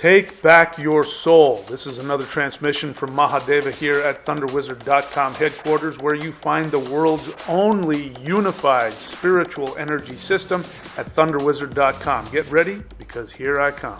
Take back your soul. This is another transmission from Mahadeva here at ThunderWizard.com headquarters, where you find the world's only unified spiritual energy system at ThunderWizard.com. Get ready, because here I come.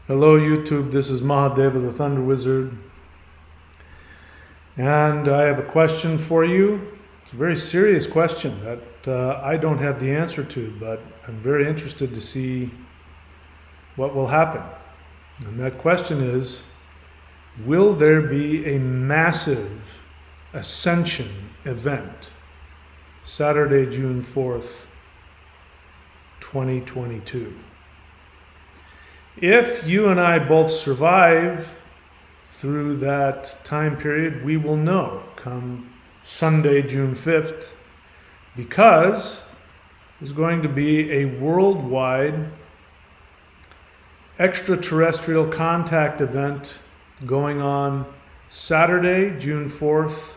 Hello YouTube, this is Mahadeva the Thunder Wizard, and I have a question for you. It's a very serious question that I don't have the answer to, but I'm very interested to see what will happen. And that question is, will there be a massive Ascension event Saturday, June 4th, 2022? If you and I both survive through that time period, we will know come Sunday, June 5th, because there's going to be a worldwide extraterrestrial contact event going on Saturday, June 4th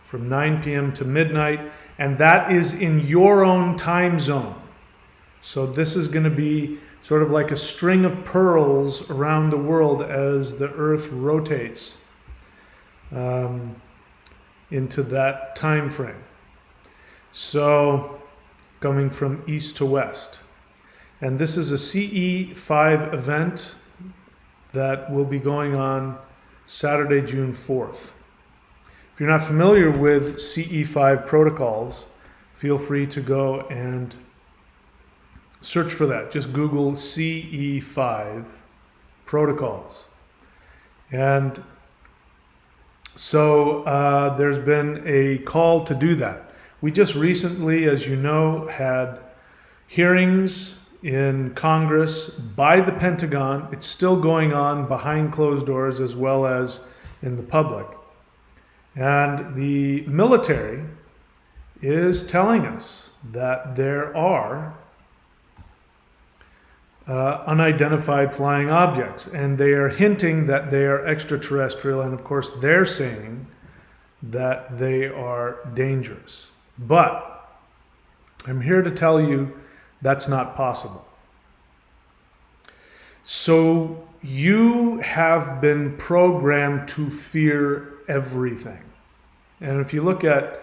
from 9 p.m. to midnight, and that is in your own time zone. So this is going to be sort of like a string of pearls around the world as the Earth rotates into that time frame. So coming from east to west. And this is a CE5 event that will be going on Saturday, June 4th. If you're not familiar with CE5 protocols, feel free to go and search for that. Just Google CE5 protocols. And so there's been a call to do that. We just recently, as you know, had hearings in Congress by the Pentagon. It's still going on behind closed doors as well as in the public. And the military is telling us that there are unidentified flying objects, and they are hinting that they are extraterrestrial, and of course they're saying that they are dangerous. But I'm here to tell you that's not possible. So you have been programmed to fear everything. And if you look at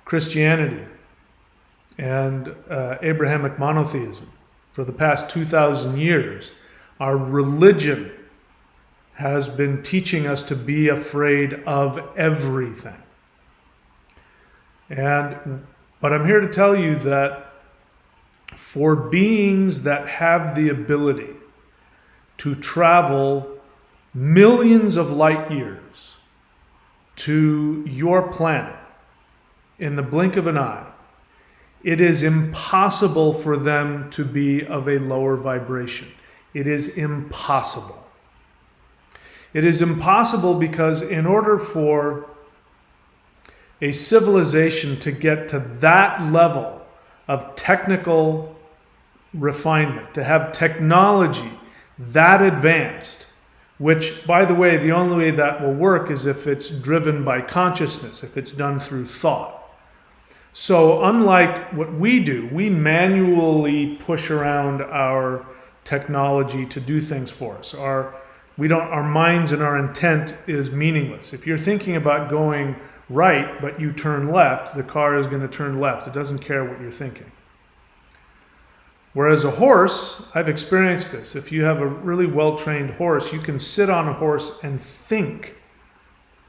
Christianity and Abrahamic monotheism, for the past 2,000 years, our religion has been teaching us to be afraid of everything. But I'm here to tell you that for beings that have the ability to travel millions of light years to your planet in the blink of an eye, it is impossible for them to be of a lower vibration. It is impossible. It is impossible because in order for a civilization to get to that level of technical refinement, to have technology that advanced, which, by the way, the only way that will work is if it's driven by consciousness, if it's done through thought. So unlike what we do, we manually push around our technology to do things for us. Our minds and our intent is meaningless. If you're thinking about going right, but you turn left, the car is going to turn left. It doesn't care what you're thinking. Whereas a horse, I've experienced this. If you have a really well-trained horse, you can sit on a horse and think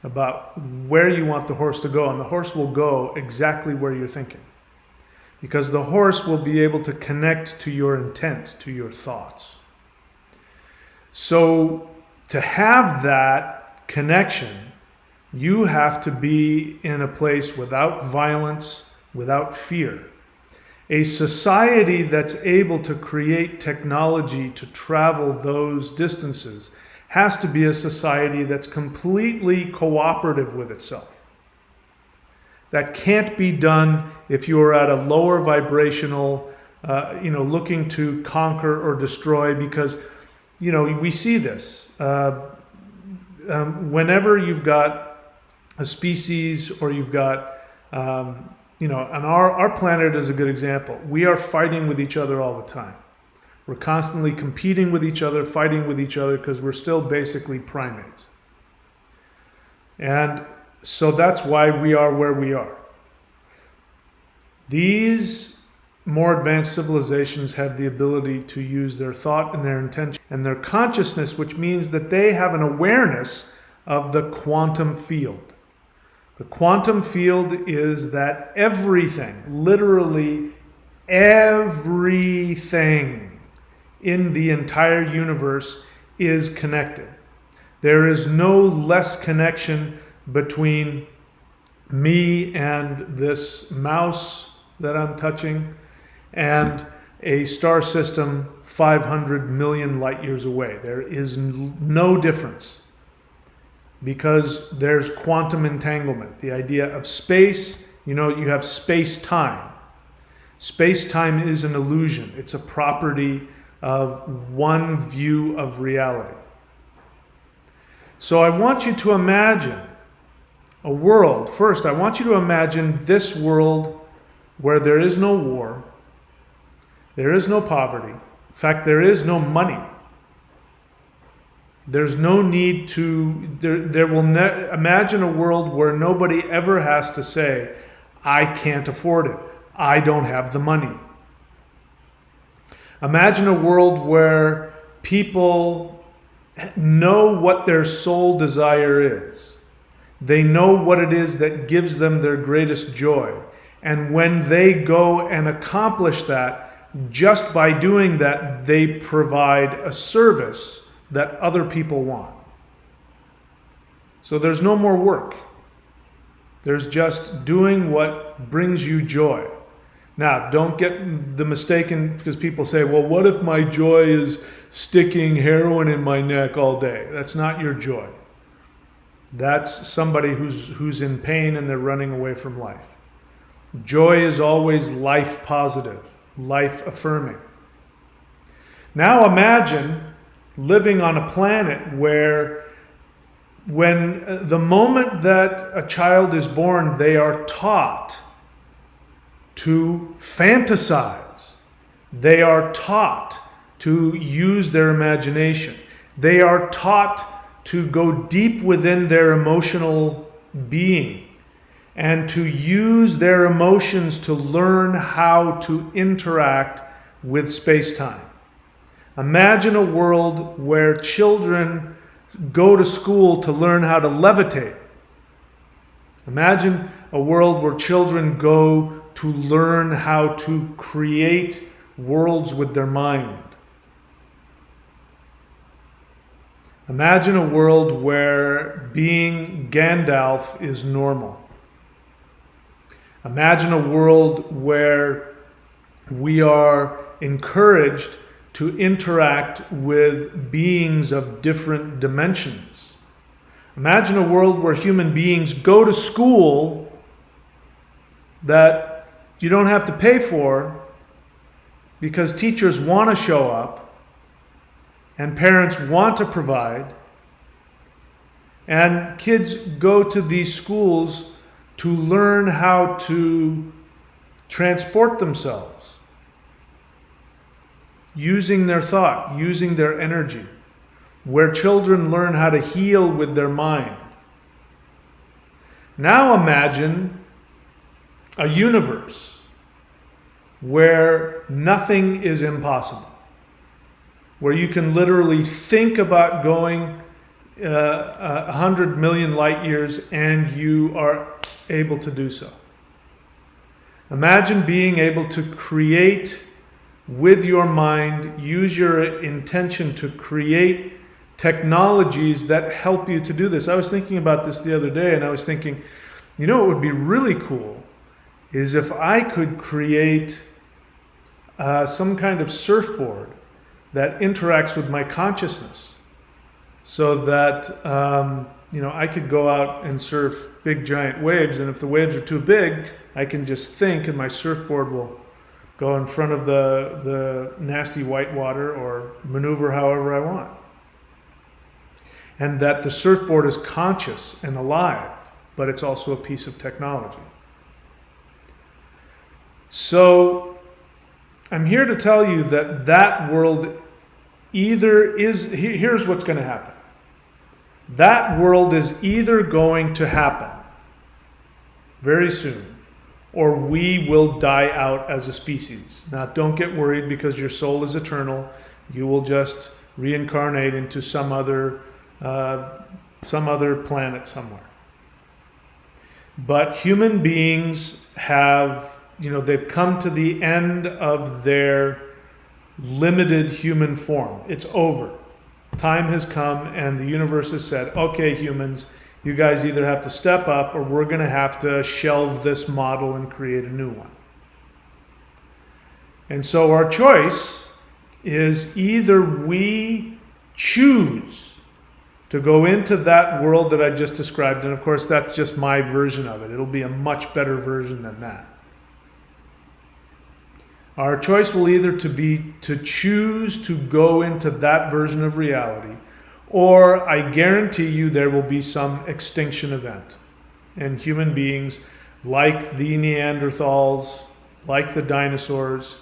about where you want the horse to go, and the horse will go exactly where you're thinking, because the horse will be able to connect to your intent, to your thoughts. So to have that connection, you have to be in a place without violence, without fear. A society that's able to create technology to travel those distances has to be a society that's completely cooperative with itself. That can't be done if you are at a lower vibrational, looking to conquer or destroy, because, we see this. Whenever you've got a species, or you've got, and our planet is a good example. We are fighting with each other all the time. We're constantly competing with each other, fighting with each other, because we're still basically primates. And so that's why we are where we are. These more advanced civilizations have the ability to use their thought and their intention and their consciousness, which means that they have an awareness of the quantum field. The quantum field is that everything, literally everything in the entire universe is connected. There is no less connection between me and this mouse that I'm touching and a star system 500 million light years away. There is no difference, because there's quantum entanglement. The idea of space, you have space-time. Space-time is an illusion. It's a property of one view of reality. So I want you to imagine a world. First, I want you to imagine this world where there is no war, there is no poverty. In fact, there is no money. There's no need to, imagine a world where nobody ever has to say, I can't afford it, I don't have the money. Imagine a world where people know what their sole desire is. They know what it is that gives them their greatest joy. And when they go and accomplish that, just by doing that, they provide a service that other people want. So there's no more work. There's just doing what brings you joy. Now, don't get the mistaken, because people say, well, what if my joy is sticking heroin in my neck all day? That's not your joy. That's somebody who's in pain and they're running away from life. Joy is always life positive, life affirming. Now imagine living on a planet where when the moment that a child is born, they are taught to fantasize. They are taught to use their imagination. They are taught to go deep within their emotional being and to use their emotions to learn how to interact with space-time. Imagine a world where children go to school to learn how to levitate. Imagine a world where children go to learn how to create worlds with their mind. Imagine a world where being Gandalf is normal. Imagine a world where we are encouraged to interact with beings of different dimensions. Imagine a world where human beings go to school that you don't have to pay for because teachers want to show up and parents want to provide, and kids go to these schools to learn how to transport themselves using their thought, using their energy, where children learn how to heal with their mind. Now imagine a universe where nothing is impossible, where you can literally think about going 100 million light years and you are able to do so. Imagine being able to create with your mind, use your intention to create technologies that help you to do this. I was thinking about this the other day, and I was thinking, what would be really cool is if I could create some kind of surfboard that interacts with my consciousness, so that I could go out and surf big giant waves, and if the waves are too big, I can just think and my surfboard will go in front of the nasty white water or maneuver however I want. And that the surfboard is conscious and alive, but it's also a piece of technology. So I'm here to tell you that that world either is, here's what's going to happen. That world is either going to happen very soon, or we will die out as a species. Now, don't get worried, because your soul is eternal. You will just reincarnate into some other planet somewhere. But human beings have, they've come to the end of their limited human form. It's over. Time has come, and the universe has said, okay, humans, you guys either have to step up, or we're going to have to shelve this model and create a new one. And so our choice is either we choose to go into that world that I just described, and of course that's just my version of it. It'll be a much better version than that. Our choice will either be to choose to go into that version of reality, or I guarantee you there will be some extinction event. And human beings, like the Neanderthals, like the dinosaurs,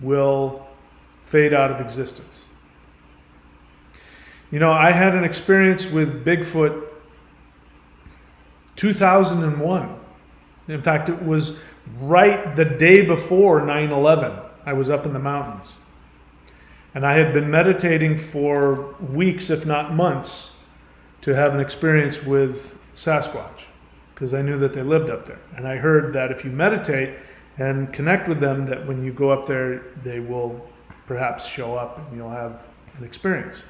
will fade out of existence. I had an experience with Bigfoot 2001. In fact, it was right the day before 9/11. I was up in the mountains. And I had been meditating for weeks, if not months, to have an experience with Sasquatch, because I knew that they lived up there. And I heard that if you meditate and connect with them, that when you go up there, they will perhaps show up and you'll have an experience.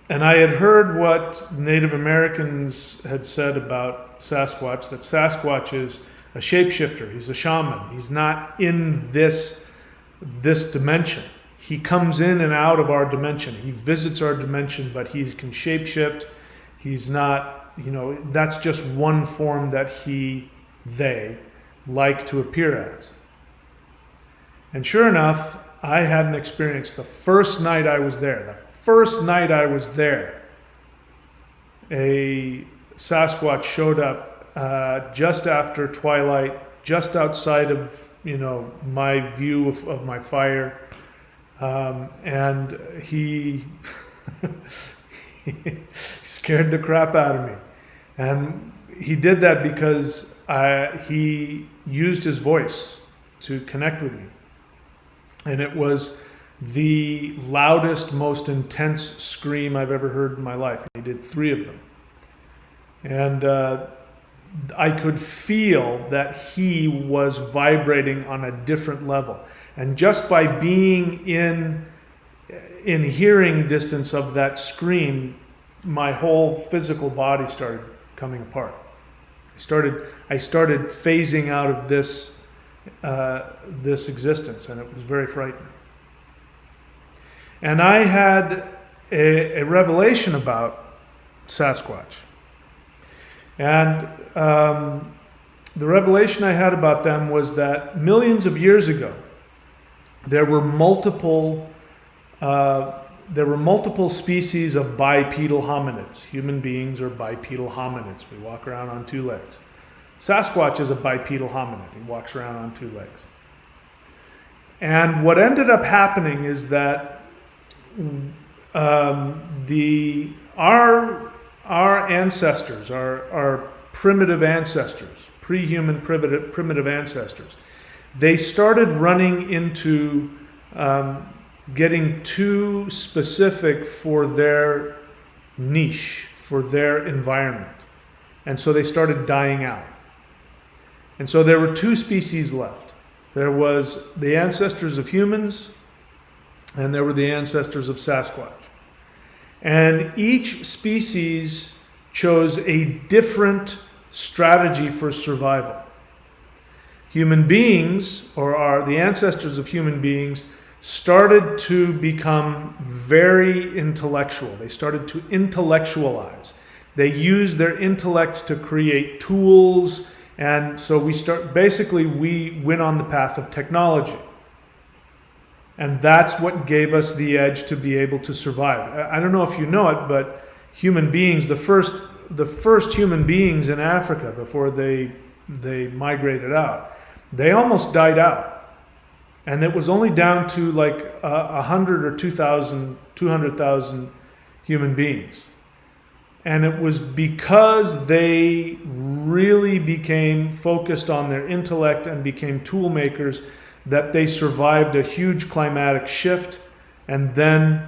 And I had heard what Native Americans had said about Sasquatch, that Sasquatch is a shapeshifter. He's a shaman. He's not in this dimension. He comes in and out of our dimension. He visits our dimension, but he can shapeshift. He's not, that's just one form that they like to appear as. And sure enough, I had an experience the first night I was there. A Sasquatch showed up just after twilight, just outside of my view of my fire, and he scared the crap out of me. And he did that because he used his voice to connect with me, and it was the loudest, most intense scream I've ever heard in my life. He did 3 of them, and I could feel that he was vibrating on a different level. And just by being in hearing distance of that scream, my whole physical body started coming apart. I started phasing out of this existence, and it was very frightening. And I had a revelation about Sasquatch. And the revelation I had about them was that millions of years ago, there were multiple species of bipedal hominids. Human beings are bipedal hominids. We walk around on 2 legs. Sasquatch is a bipedal hominid. He walks around on 2 legs. And what ended up happening is that our ancestors, our primitive ancestors, pre-human primitive ancestors, they started running into getting too specific for their niche, for their environment. And so they started dying out. And so there were 2 species left. There was the ancestors of humans, and there were the ancestors of Sasquatch. And each species chose a different strategy for survival. Human beings, or the ancestors of human beings, started to become very intellectual. They started to intellectualize. They use their intellect to create tools. And so we went on the path of technology. And that's what gave us the edge to be able to survive. I don't know if you know it, but human beings, the first human beings in Africa before they migrated out, they almost died out. And it was only down to like 100 or 200,000 human beings. And it was because they really became focused on their intellect and became tool makers that they survived a huge climatic shift. And then,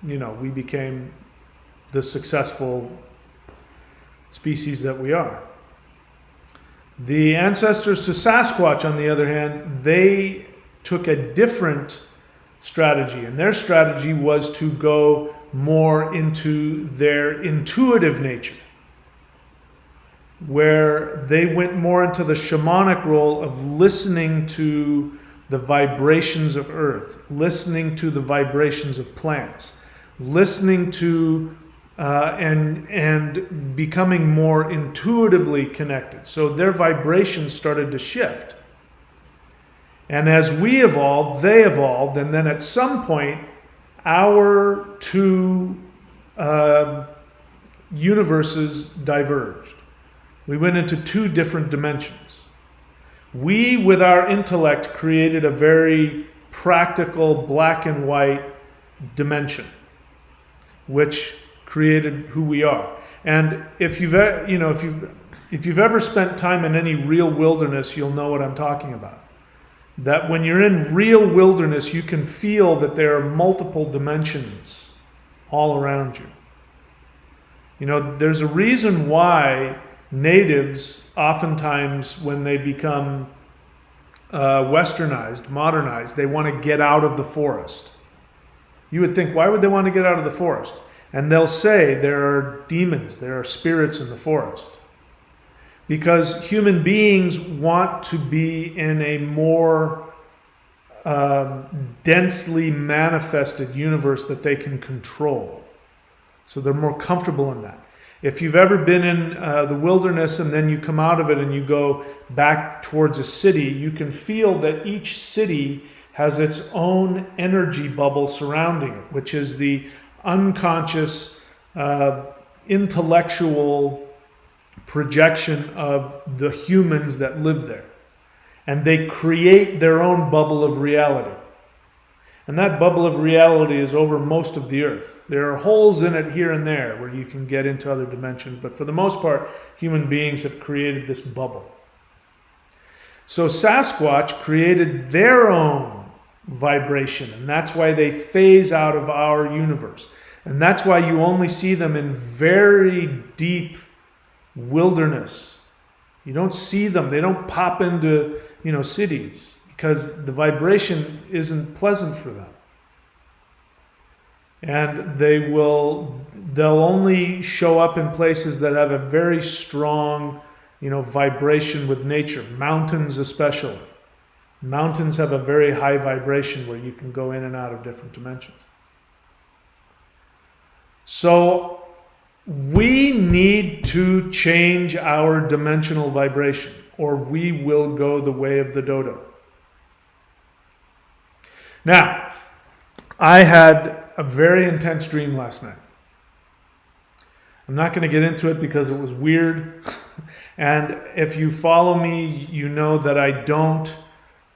we became the successful species that we are. The ancestors to Sasquatch, on the other hand, they took a different strategy, and their strategy was to go more into their intuitive nature, where they went more into the shamanic role of listening to the vibrations of earth, listening to the vibrations of plants, listening to and becoming more intuitively connected. So their vibrations started to shift. And as we evolved, they evolved, and then at some point, our two universes diverged. We went into two different dimensions. We, with our intellect, created a very practical black and white dimension, which created who we are. And if you've ever spent time in any real wilderness, you'll know what I'm talking about. That when you're in real wilderness, you can feel that there are multiple dimensions all around you. There's a reason why natives, oftentimes when they become westernized, modernized, they want to get out of the forest. You would think, why would they want to get out of the forest? And they'll say there are demons, there are spirits in the forest. Because human beings want to be in a more densely manifested universe that they can control. So they're more comfortable in that. If you've ever been in the wilderness and then you come out of it and you go back towards a city, you can feel that each city has its own energy bubble surrounding it, which is the unconscious, intellectual projection of the humans that live there. And they create their own bubble of reality. And that bubble of reality is over most of the earth. There are holes in it here and there where you can get into other dimensions, but for the most part, human beings have created this bubble. So Sasquatch created their own vibration, and that's why they phase out of our universe. And that's why you only see them in very deep wilderness. You don't see them. They don't pop into, cities because the vibration isn't pleasant for them. And they'll only show up in places that have a very strong, vibration with nature. Mountains especially. Mountains have a very high vibration where you can go in and out of different dimensions. So we need to change our dimensional vibration, or we will go the way of the dodo. Now, I had a very intense dream last night. I'm not going to get into it because it was weird. And if you follow me, you know that I don't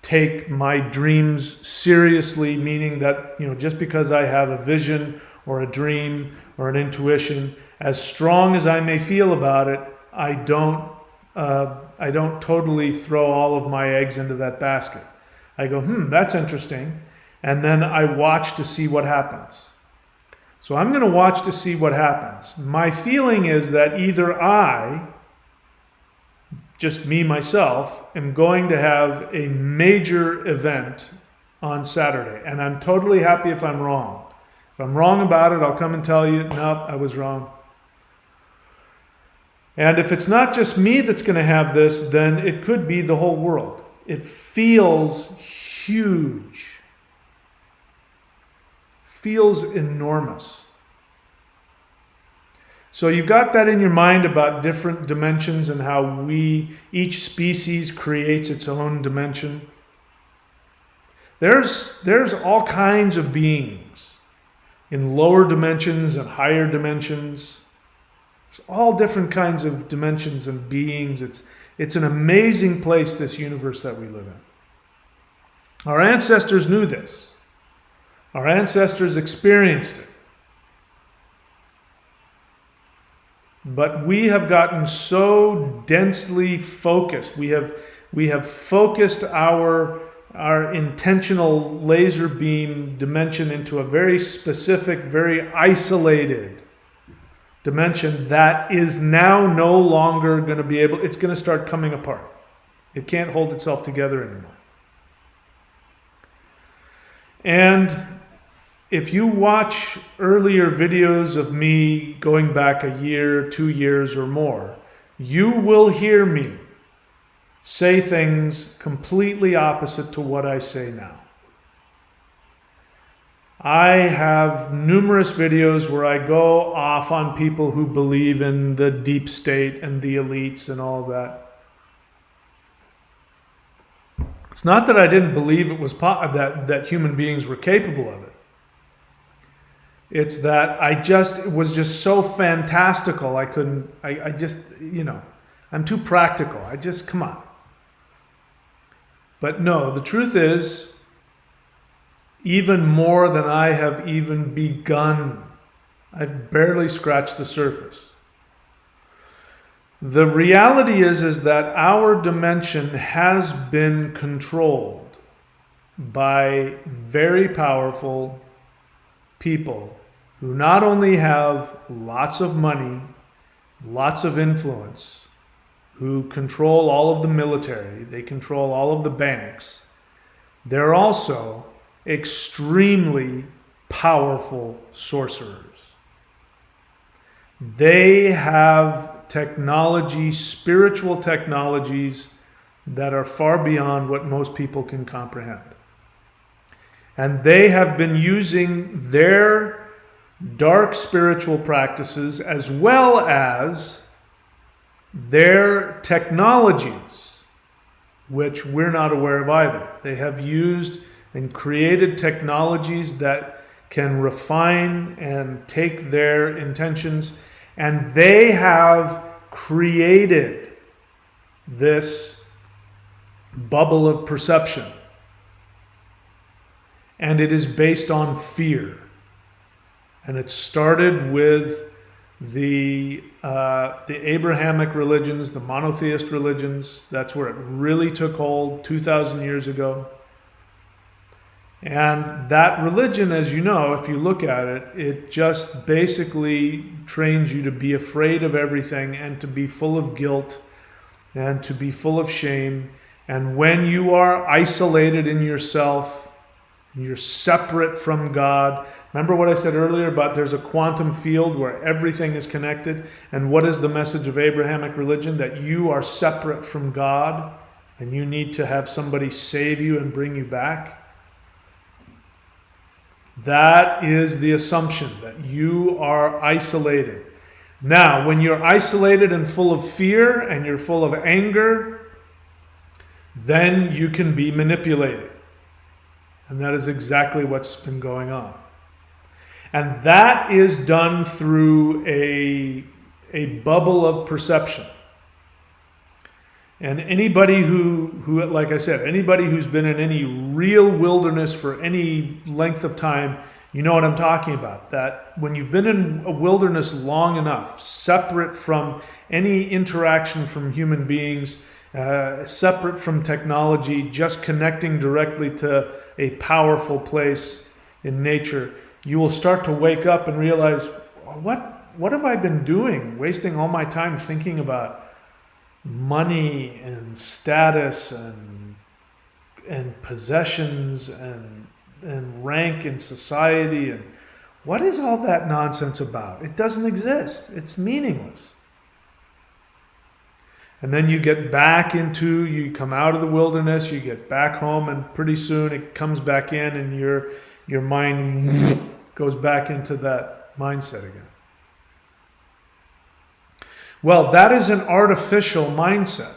take my dreams seriously, meaning that, just because I have a vision or a dream or an intuition, as strong as I may feel about it, I don't totally throw all of my eggs into that basket. I go, that's interesting. And then I watch to see what happens. So I'm going to watch to see what happens. My feeling is that either I, just me, myself, am going to have a major event on Saturday. And I'm totally happy if I'm wrong. If I'm wrong about it, I'll come and tell you, nope, I was wrong. And if it's not just me that's going to have this, then it could be the whole world. It feels huge. Feels enormous. So you've got that in your mind about different dimensions and how each species creates its own dimension. There's all kinds of beings in lower dimensions and higher dimensions. There's all different kinds of dimensions and beings. It's an amazing place, this universe that we live in. Our ancestors knew this. Our ancestors experienced it. But we have gotten so densely focused. We have focused our intentional laser beam dimension into a very specific, very isolated dimension that is now no longer going to be able, it's going to start coming apart. It can't hold itself together anymore. And if you watch earlier videos of me going back a year, 2 years or more, you will hear me say things completely opposite to what I say now. I have numerous videos where I go off on people who believe in the deep state and the elites and all that. It's not that I didn't believe it was that human beings were capable of it. It's that it was just so fantastical. I just, I'm too practical. Come on. But no, the truth is, even more than I have even begun, I've barely scratched the surface. The reality is that our dimension has been controlled by very powerful people who not only have lots of money, lots of influence, who control all of the military, they control all of the banks, they're also extremely powerful sorcerers. They have technology, spiritual technologies that are far beyond what most people can comprehend. And they have been using their dark spiritual practices as well as their technologies, which we're not aware of either. They have used and created technologies that can refine and take their intentions, and they have created this bubble of perception. And it is based on fear. And it started with the Abrahamic religions, the monotheist religions. That's where it really took hold 2,000 years ago. And that religion, as you know, if you look at it, it just basically trains you to be afraid of everything and to be full of guilt and to be full of shame. And when you are isolated in yourself, you're separate from God. Remember what I said earlier about there's a quantum field where everything is connected? And what is the message of Abrahamic religion? That you are separate from God and you need to have somebody save you and bring you back. That is the assumption, that you are isolated. Now, when you're isolated and full of fear and you're full of anger, then you can be manipulated. And that is exactly what's been going on. And that is done through a bubble of perception. And anybody who, like I said, anybody who's been in any real wilderness for any length of time, you know what I'm talking about. That when you've been in a wilderness long enough, separate from any interaction from human beings, separate from technology, just connecting directly to a powerful place in nature, you will start to wake up and realize, what have I been doing? Wasting all my time thinking about money and status and possessions and rank in society, and what is all that nonsense about? It doesn't exist. It's meaningless. And then you come out of the wilderness, you get back home, and pretty soon it comes back in and your mind goes back into that mindset again. Well, that is an artificial mindset.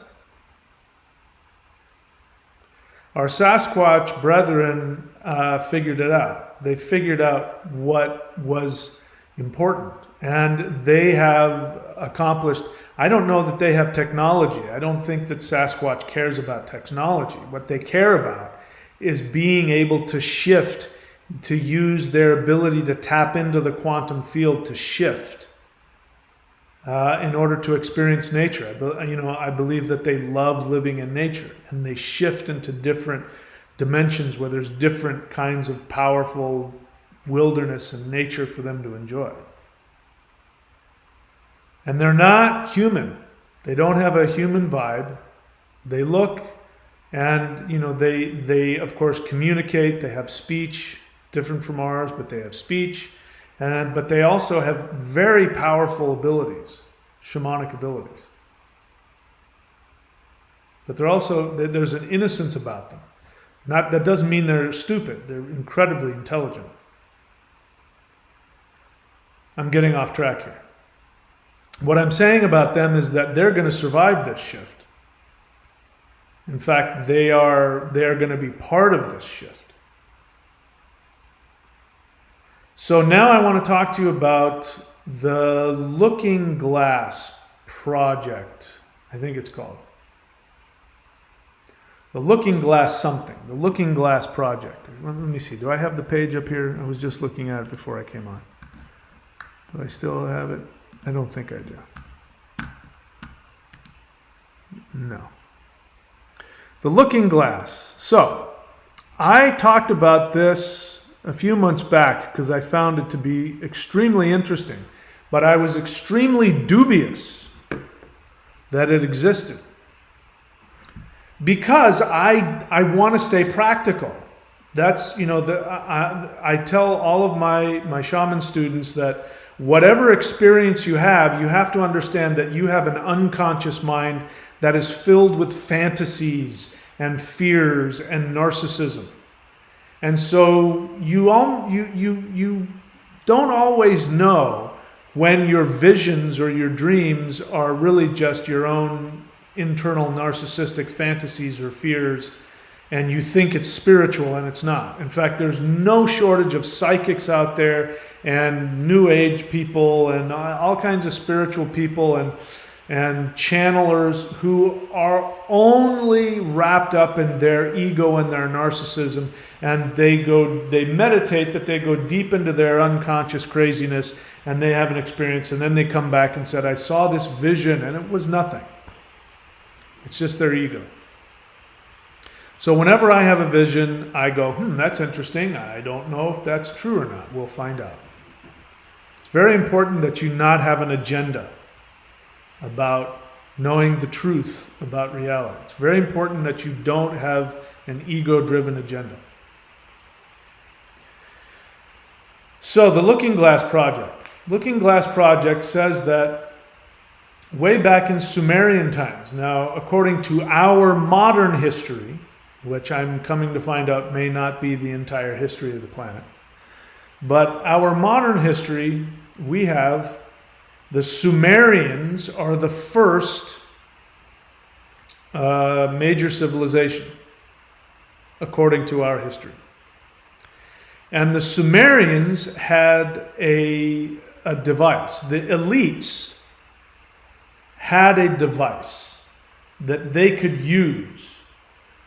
Our Sasquatch brethren figured it out. They figured out what was important. And they have accomplished, I don't know that they have technology. I don't think that Sasquatch cares about technology. What they care about is being able to shift, to use their ability to tap into the quantum field to shift in order to experience nature. I believe that they love living in nature, and they shift into different dimensions where there's different kinds of powerful wilderness and nature for them to enjoy. And they're not human. They don't have a human vibe. They look and, they of course communicate. They have speech, different from ours, but they have speech. But they also have very powerful abilities, shamanic abilities. But there's an innocence about them. That doesn't mean they're stupid. They're incredibly intelligent. I'm getting off track here. What I'm saying about them is that they're going to survive this shift. In fact, they are going to be part of this shift. So now I want to talk to you about the Looking Glass Project, I think it's called. The Looking Glass something, the Looking Glass Project. Let me see, do I have the page up here? I was just looking at it before I came on. Do I still have it? I don't think I do. No. The Looking Glass. So, I talked about this a few months back because I found it to be extremely interesting, but I was extremely dubious that it existed because I want to stay practical. That's, I tell all of my shaman students that whatever experience you have to understand that you have an unconscious mind that is filled with fantasies and fears and narcissism. And so you don't always know when your visions or your dreams are really just your own internal narcissistic fantasies or fears, and you think it's spiritual and it's not. In fact, there's no shortage of psychics out there and new age people and all kinds of spiritual people and channelers who are only wrapped up in their ego and their narcissism, and they meditate, but they go deep into their unconscious craziness and they have an experience, and then they come back and said, I saw this vision and it was nothing. It's just their ego. So whenever I have a vision, I go, that's interesting. I don't know if that's true or not. We'll find out. It's very important that you not have an agenda about knowing the truth about reality. It's very important that you don't have an ego-driven agenda. So the Looking Glass Project. Looking Glass Project says that way back in Sumerian times, now according to our modern history, which I'm coming to find out may not be the entire history of the planet, but our modern history, we have the Sumerians are the first major civilization, according to our history. And the Sumerians had a device. The elites had a device that they could use.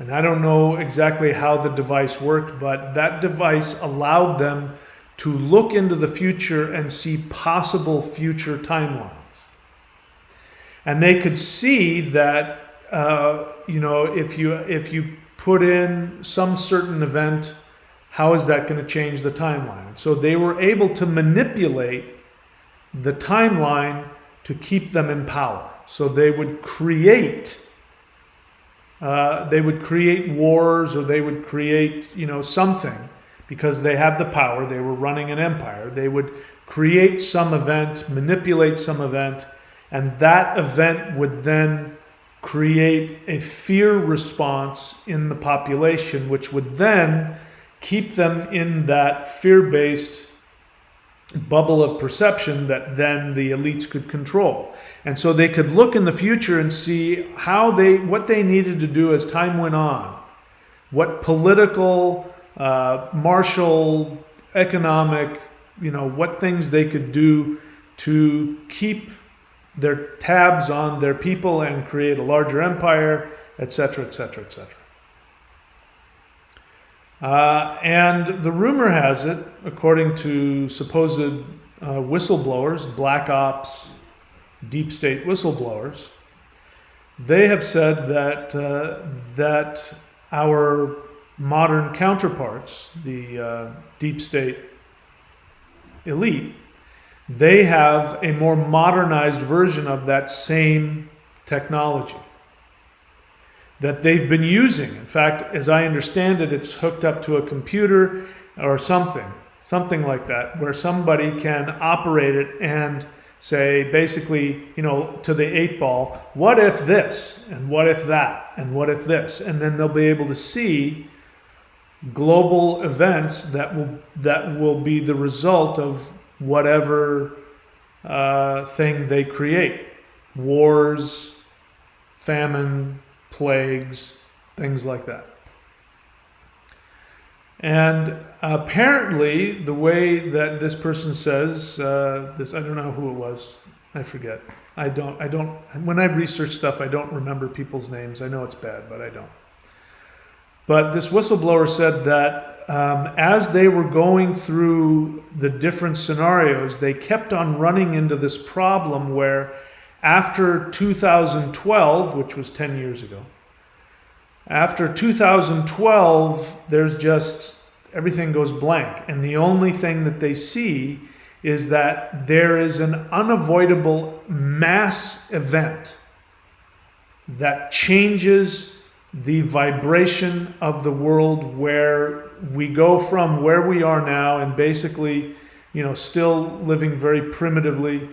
And I don't know exactly how the device worked, but that device allowed them to look into the future and see possible future timelines. And they could see that, if you put in some certain event, how is that going to change the timeline? So they were able to manipulate the timeline to keep them in power. So they would create wars, or they would create, something, because they had the power. They were running an empire. They would create some event, manipulate some event, and that event would then create a fear response in the population, which would then keep them in that fear-based bubble of perception that then the elites could control. And so they could look in the future and see what they needed to do as time went on, what political, martial, economic, what things they could do to keep their tabs on their people and create a larger empire, etc., etc., etc. And the rumor has it, according to supposed whistleblowers, black ops, deep state whistleblowers, they have said that our modern counterparts, the deep state elite, they have a more modernized version of that same technology that they've been using. In fact, as I understand it, it's hooked up to a computer or something like that, where somebody can operate it and say, basically, to the 8-ball, what if this, and what if that, and what if this? And then they'll be able to see global events that will be the result of whatever thing they create. Wars, famine, plagues, things like that. And apparently, the way that this person says this, I don't know who it was. I forget. I don't. When I research stuff, I don't remember people's names. I know it's bad, but I don't. But this whistleblower said that as they were going through the different scenarios, they kept on running into this problem where after 2012, which was 10 years ago, after 2012, there's just, everything goes blank. And the only thing that they see is that there is an unavoidable mass event that changes the vibration of the world, where we go from where we are now and basically, still living very primitively,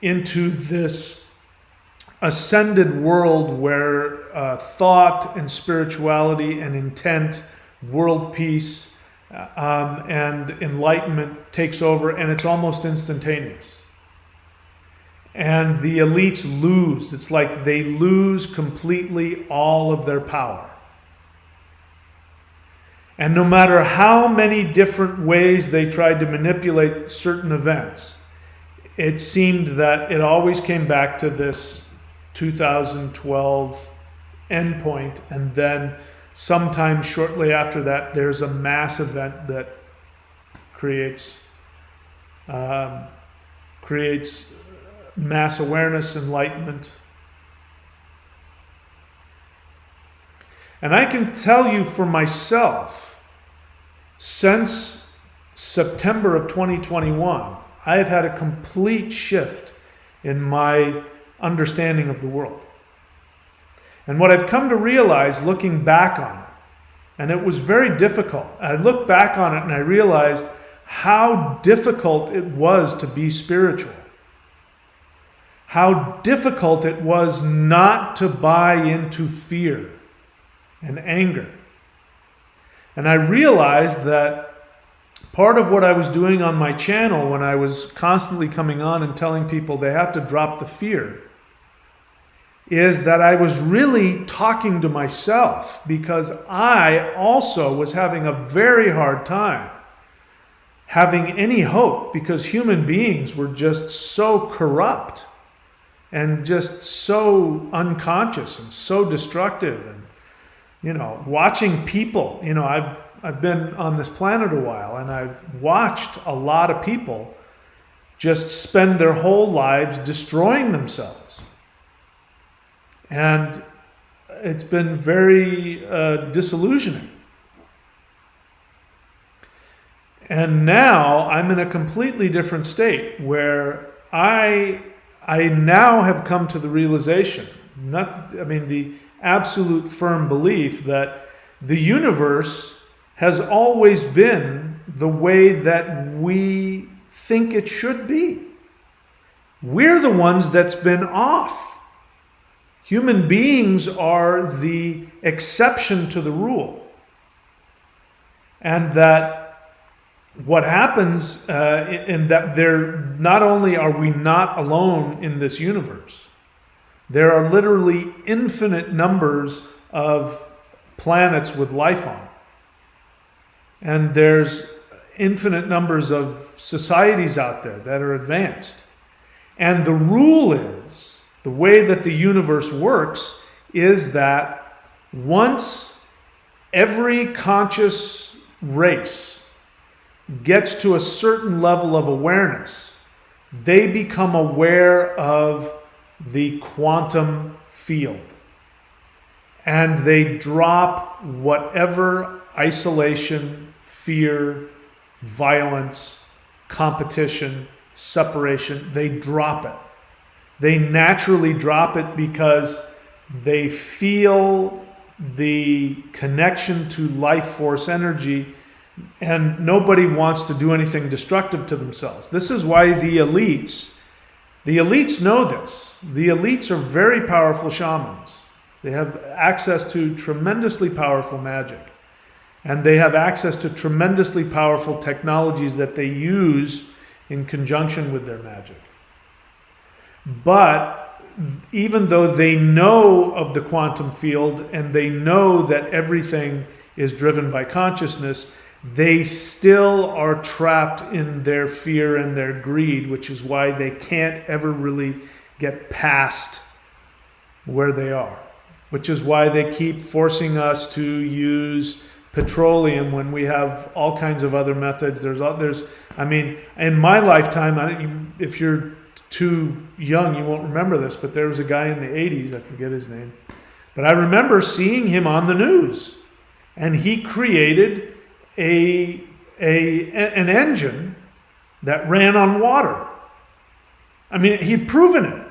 into this ascended world where thought and spirituality and intent, world peace, and enlightenment takes over, and it's almost instantaneous. And the elites lose. It's like they lose completely all of their power. And no matter how many different ways they tried to manipulate certain events, it seemed that it always came back to this 2012 endpoint, and then sometime shortly after that, there's a mass event that creates mass awareness, enlightenment. And I can tell you for myself, since September of 2021, I have had a complete shift in my understanding of the world. And what I've come to realize looking back on it, and it was very difficult. I looked back on it and I realized how difficult it was to be spiritual. How difficult it was not to buy into fear and anger. And I realized that part of what I was doing on my channel, when I was constantly coming on and telling people they have to drop the fear, is that I was really talking to myself, because I also was having a very hard time having any hope, because human beings were just so corrupt and just so unconscious and so destructive. And watching people, I've been on this planet a while, and I've watched a lot of people just spend their whole lives destroying themselves. And it's been very disillusioning. And now I'm in a completely different state, where I now have come to the realization, the absolute firm belief that the universe has always been the way that we think it should be. We're the ones that's been off. Human beings are the exception to the rule. And that what happens in that not only are we not alone in this universe, there are literally infinite numbers of planets with life on. And there's infinite numbers of societies out there that are advanced. And the rule is, the way that the universe works is that once every conscious race gets to a certain level of awareness, they become aware of the quantum field. And they drop whatever isolation, fear, violence, competition, separation, they drop it. They naturally drop it because they feel the connection to life force energy, and nobody wants to do anything destructive to themselves. This is why the elites know this. The elites are very powerful shamans. They have access to tremendously powerful magic. And they have access to tremendously powerful technologies that they use in conjunction with their magic. But even though they know of the quantum field and they know that everything is driven by consciousness, they still are trapped in their fear and their greed, which is why they can't ever really get past where they are. Which is why they keep forcing us to use petroleum when we have all kinds of other methods. I mean, in my lifetime, if you're too young, you won't remember this, but there was a guy in the 80s, I forget his name, but I remember seeing him on the news, and he created an engine that ran on water. I mean, he'd proven it.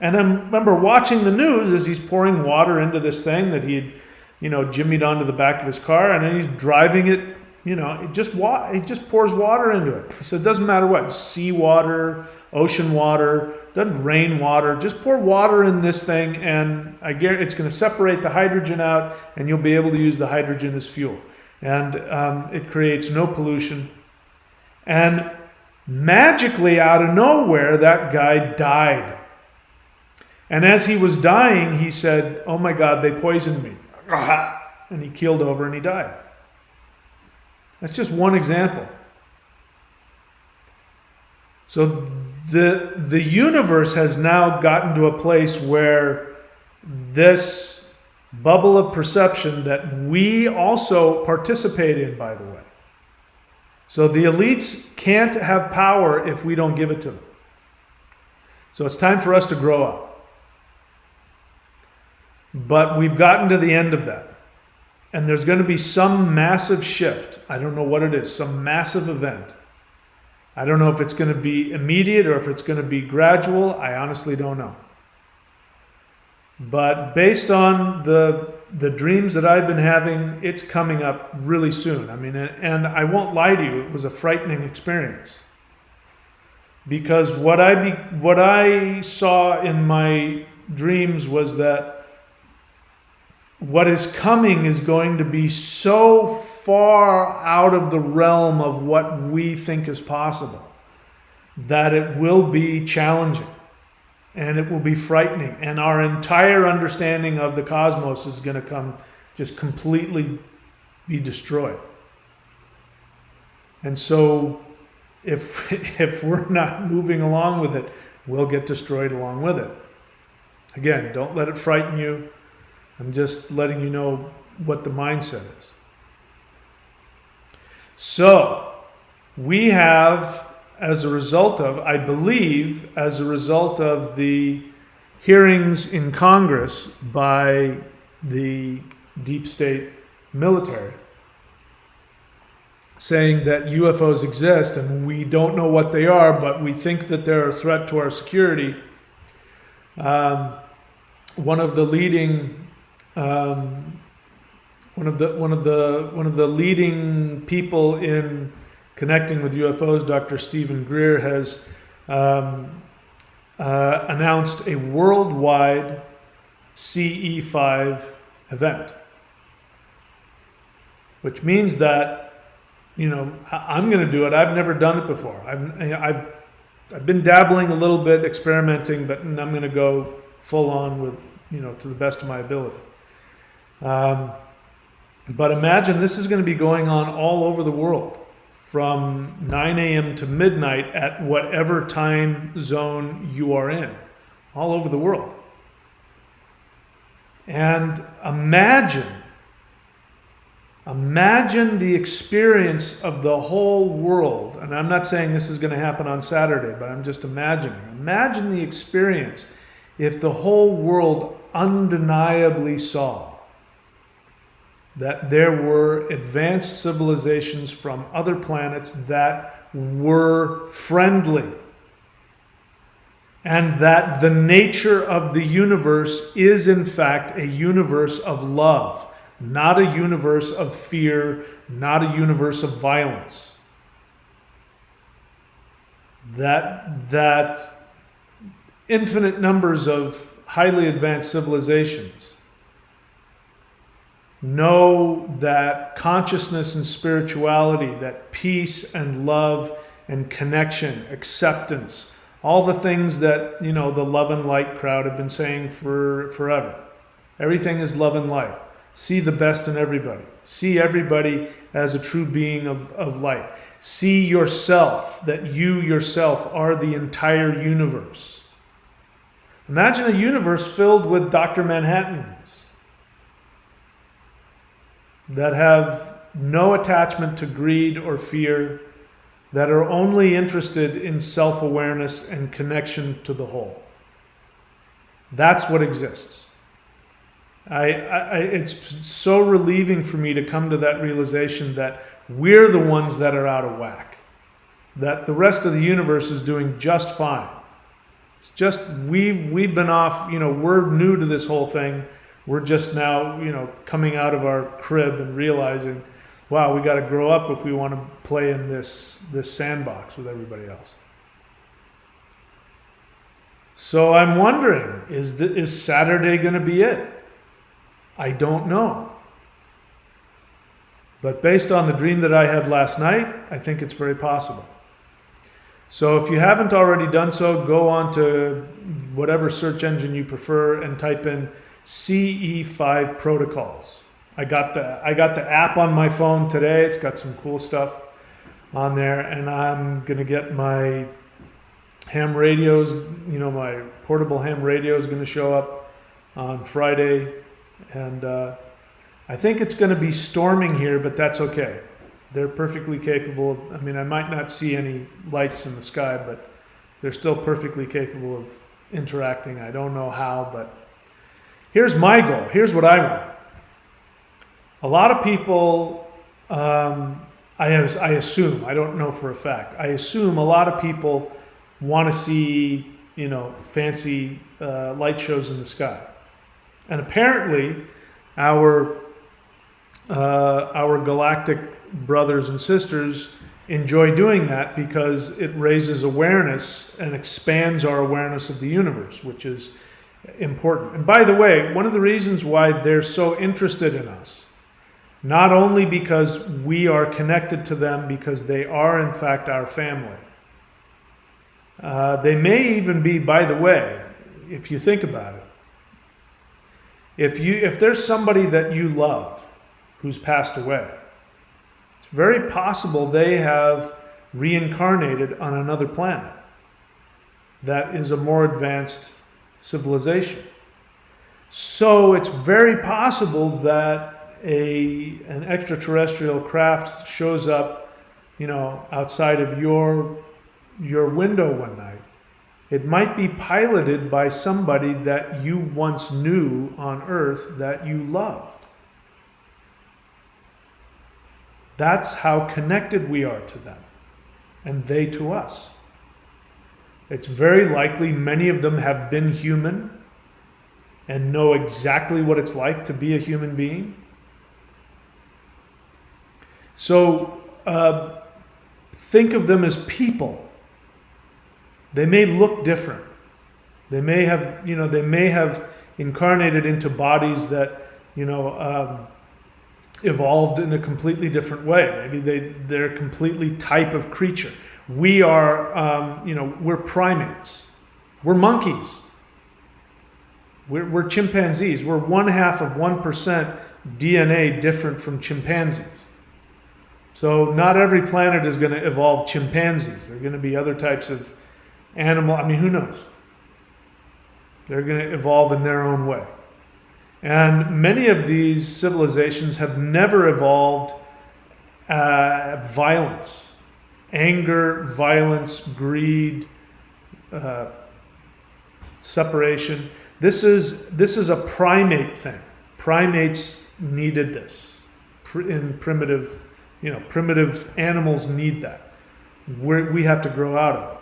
And I remember watching the news as he's pouring water into this thing that he'd, jimmied onto the back of his car, and then he's driving it, it just pours water into it. He said, it doesn't matter what, sea water, ocean water, doesn't rain water, just pour water in this thing, and I guarantee it's going to separate the hydrogen out, and you'll be able to use the hydrogen as fuel. And it creates no pollution. And magically, out of nowhere, that guy died. And as he was dying, he said, oh my God, they poisoned me. And he keeled over and he died. That's just one example. So the universe has now gotten to a place where this bubble of perception that we also participate in, by the way. So the elites can't have power if we don't give it to them. So it's time for us to grow up. But we've gotten to the end of that. And there's going to be some massive shift. I don't know what it is, some massive event. I don't know if it's going to be immediate or if it's going to be gradual. I honestly don't know. But based on the dreams that I've been having, it's coming up really soon. I mean, and I won't lie to you, it was a frightening experience. Because what I saw in my dreams was that what is coming is going to be so far out of the realm of what we think is possible that it will be challenging and it will be frightening, and our entire understanding of the cosmos is going to come just completely be destroyed. And so if we're not moving along with it, we'll get destroyed along with it. Again, don't let it frighten you. I'm just letting you know what the mindset is. So, we have, as a result of, I believe, as a result of the hearings in Congress by the deep state military, saying that UFOs exist and we don't know what they are, but we think that they're a threat to our security. One of the leading leading people in connecting with UFOs, Dr. Stephen Greer, has announced a worldwide CE5 event, which means that I'm going to do it. I've never done it before. I've been dabbling a little bit, experimenting, but I'm going to go full on with, to the best of my ability. But imagine this is going to be going on all over the world from 9 a.m. to midnight at whatever time zone you are in, all over the world. And imagine the experience of the whole world. And I'm not saying this is going to happen on Saturday, but I'm just imagining. Imagine the experience if the whole world undeniably saw that there were advanced civilizations from other planets that were friendly, and that the nature of the universe is in fact a universe of love, not a universe of fear, not a universe of violence. That infinite numbers of highly advanced civilizations know that consciousness and spirituality, that peace and love and connection, acceptance, all the things that, the love and light crowd have been saying for forever. Everything is love and light. See the best in everybody. See everybody as a true being of light. See yourself, that you yourself are the entire universe. Imagine a universe filled with Dr. Manhattans that have no attachment to greed or fear, that are only interested in self-awareness and connection to the whole. That's what exists. It's so relieving for me to come to that realization that we're the ones that are out of whack, that the rest of the universe is doing just fine. It's just we've been off, we're new to this whole thing. We're just now, coming out of our crib and realizing, wow, we got to grow up if we want to play in this sandbox with everybody else. So I'm wondering, is Saturday going to be it? I don't know. But based on the dream that I had last night, I think it's very possible. So if you haven't already done so, go on to whatever search engine you prefer and type in CE5 protocols. I got the app on my phone today. It's got some cool stuff on there, and I'm gonna get my ham radios. My portable ham radio is gonna show up on Friday, and I think it's gonna be storming here, but that's okay. They're perfectly capable of, I might not see any lights in the sky, but they're still perfectly capable of interacting. I don't know how, but here's my goal. Here's what I want. A lot of people, I assume, I don't know for a fact, I assume a lot of people want to see, fancy light shows in the sky. And apparently our galactic brothers and sisters enjoy doing that because it raises awareness and expands our awareness of the universe, which is important. And by the way, one of the reasons why they're so interested in us, not only because we are connected to them, because they are in fact our family. They may even be, by the way, if you think about it, if there's somebody that you love who's passed away, it's very possible they have reincarnated on another planet that is a more advanced civilization. So it's very possible that an extraterrestrial craft shows up, outside of your window one night. It might be piloted by somebody that you once knew on Earth that you loved. That's how connected we are to them, and they to us. It's very likely many of them have been human and know exactly what it's like to be a human being. So think of them as people. They may look different. They may have incarnated into bodies that, evolved in a completely different way. Maybe they're a completely type of creature. We are, we're primates. We're monkeys. We're chimpanzees. We're 1/2 of 1% DNA different from chimpanzees. So not every planet is going to evolve chimpanzees. There are going to be other types of animal. I mean, who knows? They're going to evolve in their own way. And many of these civilizations have never evolved violence, anger, violence, greed, separation. This is a primate thing. Primates needed this in primitive. Primitive animals need that. We have to grow out of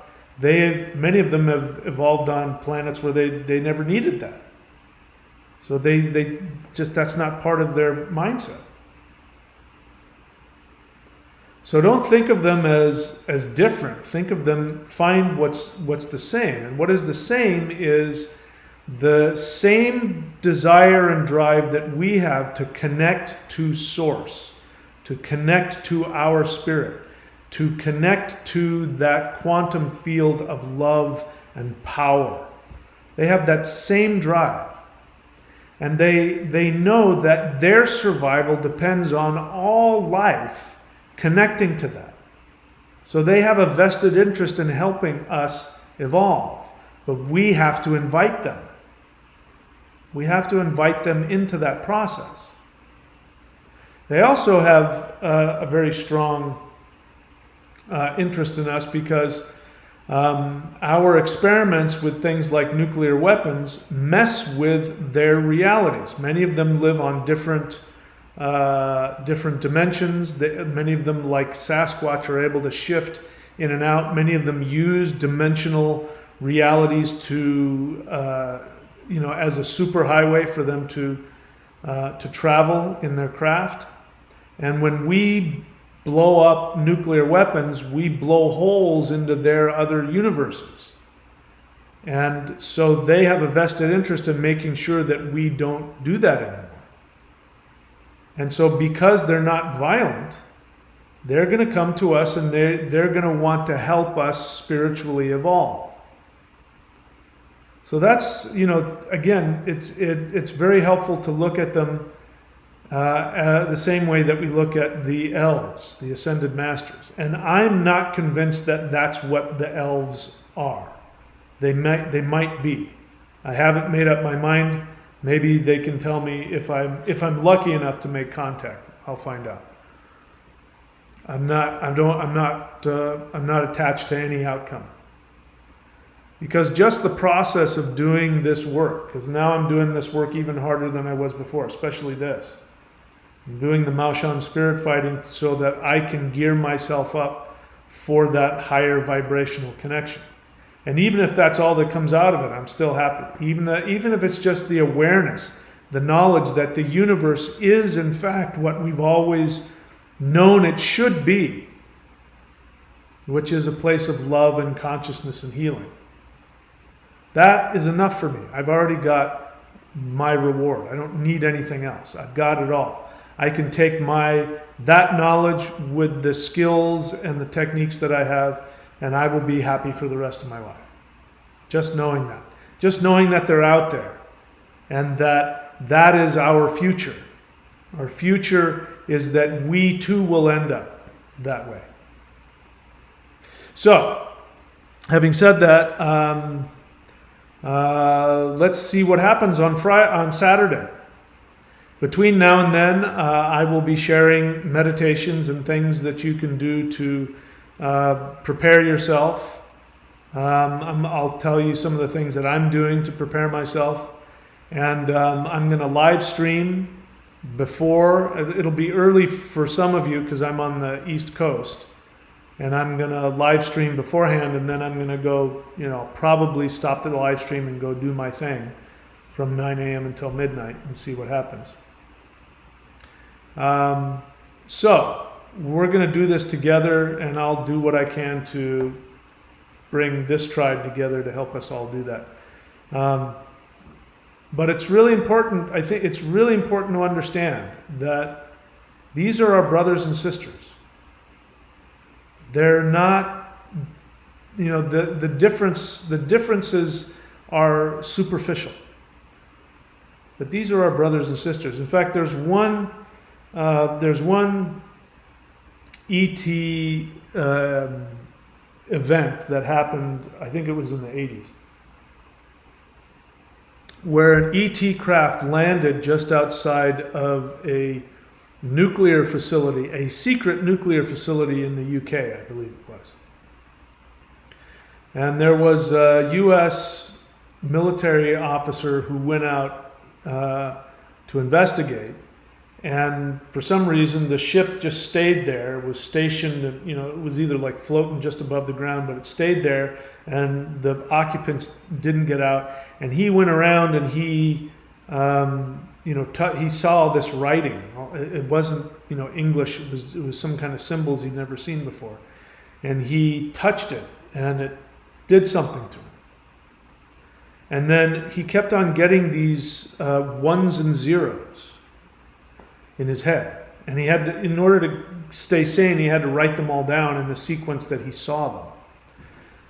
it. Many of them have evolved on planets where they never needed that. So they just, that's not part of their mindset. So don't think of them as different. Think of them, find what's the same. And what is the same is the same desire and drive that we have to connect to Source, to connect to our spirit, to connect to that quantum field of love and power. They have that same drive. And they know that their survival depends on all life connecting to that. So they have a vested interest in helping us evolve. But we have to invite them. We have to invite them into that process. They also have a very strong interest in us because our experiments with things like nuclear weapons mess with their realities. Many of them live on different dimensions. Many of them, like Sasquatch, are able to shift in and out. Many of them use dimensional realities to, as a superhighway for them to travel in their craft. And when we blow up nuclear weapons, we blow holes into their other universes. And so they have a vested interest in making sure that we don't do that anymore. And so because they're not violent, they're going to come to us and they're going to want to help us spiritually evolve. So that's, again, it's very helpful to look at them the same way that we look at the elves, the ascended masters. And I'm not convinced that that's what the elves are. They might be. I haven't made up my mind. Maybe they can tell me if I'm lucky enough to make contact. I'll find out. I'm not attached to any outcome. Because just the process of doing this work, because now I'm doing this work even harder than I was before, especially this. I'm doing the Maoshan spirit fighting so that I can gear myself up for that higher vibrational connection. And even if that's all that comes out of it, I'm still happy. Even if it's just the awareness, the knowledge that the universe is in fact what we've always known it should be, which is a place of love and consciousness and healing. That is enough for me. I've already got my reward. I don't need anything else. I've got it all. I can take that knowledge with the skills and the techniques that I have, and I will be happy for the rest of my life. Just knowing that. Just knowing that they're out there and that is our future. Our future is that we too will end up that way. So, having said that, let's see what happens on Saturday. Between now and then, I will be sharing meditations and things that you can do to prepare yourself. I'll tell you some of the things that I'm doing to prepare myself. And I'm going to live stream before. It'll be early for some of you because I'm on the East Coast. And I'm going to live stream beforehand, and then I'm going to go, probably stop the live stream and go do my thing from 9 a.m. until midnight and see what happens. So we're going to do this together, and I'll do what I can to bring this tribe together to help us all do that. But it's really important, I think it's really important to understand that These are our brothers and sisters. They're not, the differences are superficial. But these are our brothers and sisters. In fact, there's one ET event that happened, I think it was in the 80s, where an ET craft landed just outside of a nuclear facility, a secret nuclear facility in the UK, I believe it was. And there was a US military officer who went out to investigate, and for some reason the ship just stayed there. It was stationed, it was either like floating just above the ground, but it stayed there, and the occupants didn't get out. And he went around and he he saw this writing. It wasn't English. It was some kind of symbols he'd never seen before, and he touched it, and it did something to him. And then he kept on getting these ones and zeros in his head. And he had to, in order to stay sane, he had to write them all down in the sequence that he saw them.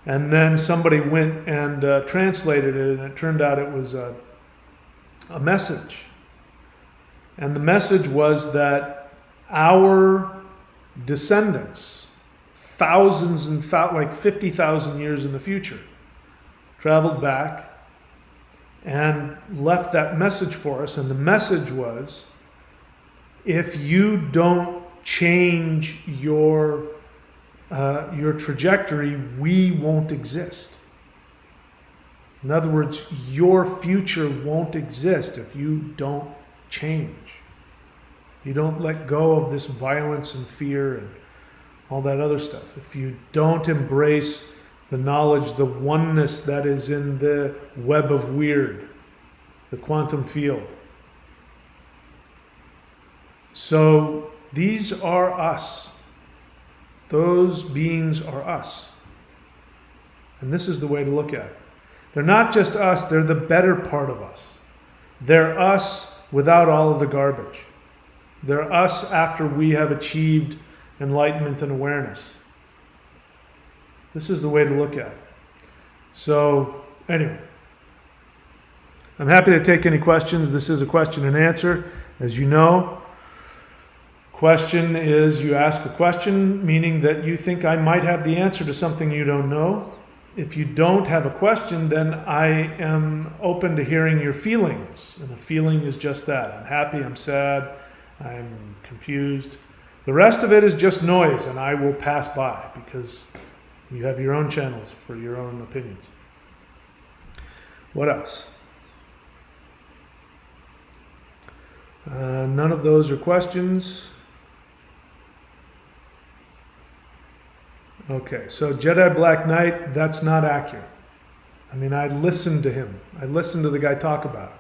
And then somebody went and translated it, and it turned out it was a message. And the message was that our descendants, thousands and like 50,000 years in the future, traveled back and left that message for us. And the message was, if you don't change your trajectory, we won't exist. In other words, your future won't exist if you don't change. You don't let go of this violence and fear and all that other stuff. If you don't embrace the knowledge, the oneness that is in the web of weird, the quantum field. So these are us. Those beings are us. And this is the way to look at it. They're not just us, they're the better part of us. They're us without all of the garbage. They're us after we have achieved enlightenment and awareness. This is the way to look at it. So, anyway, I'm happy to take any questions. This is a question and answer. As you know, question is you ask a question, meaning that you think I might have the answer to something you don't know. If you don't have a question, then I am open to hearing your feelings. And a feeling is just that. I'm happy, I'm sad, I'm confused. The rest of it is just noise, and I will pass by because you have your own channels for your own opinions. What else? None of those are questions. Okay, so Jedi Black Knight, that's not accurate. I mean, I listened to him. I listened to the guy talk about it.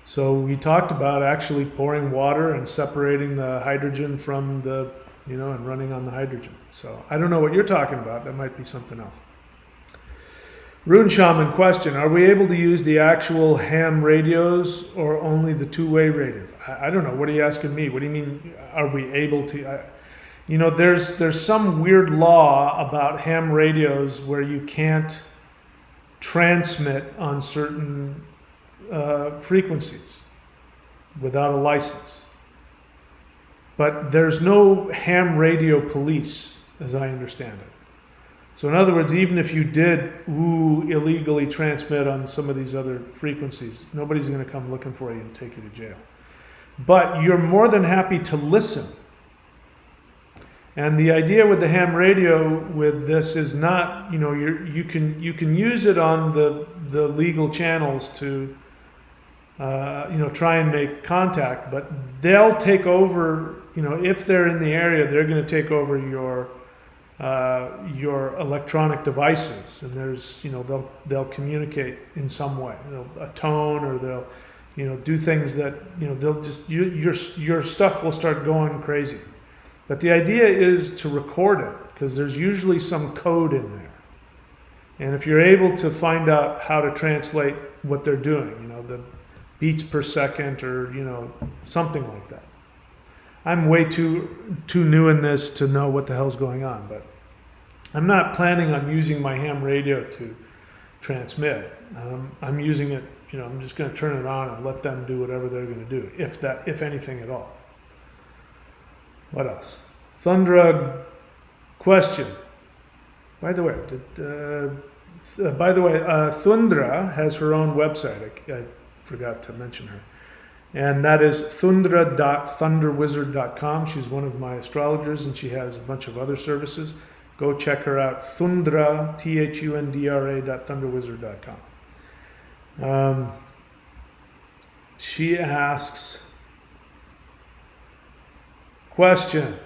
So we talked about actually pouring water and separating the hydrogen from the, and running on the hydrogen. So I don't know what you're talking about. That might be something else. Rune Shaman question, are we able to use the actual ham radios or only the two-way radios? I don't know. What are you asking me? What do you mean, are we able to? There's some weird law about ham radios where you can't transmit on certain frequencies without a license. But there's no ham radio police, as I understand it. So in other words, even if you did illegally transmit on some of these other frequencies, nobody's going to come looking for you and take you to jail. But you're more than happy to listen. And the idea with the ham radio with this is not, you can use it on the legal channels to try and make contact, but they'll take over, if they're in the area, they're going to take over your electronic devices, and there's, they'll communicate in some way, a tone, or they'll, do things that, they'll just, your stuff will start going crazy. But the idea is to record it, because there's usually some code in there. And if you're able to find out how to translate what they're doing, the beats per second, or, something like that. I'm way too new in this to know what the hell's going on, but I'm not planning on using my ham radio to transmit. I'm using it, I'm just going to turn it on and let them do whatever they're going to do, if anything at all. What else? Thundra question. By the way, Thundra has her own website. I forgot to mention her. And that is thundra.thunderwizard.com. She's one of my astrologers, and she has a bunch of other services. Go check her out, Thundra, thundra.thunderwizard.com. She asks, question,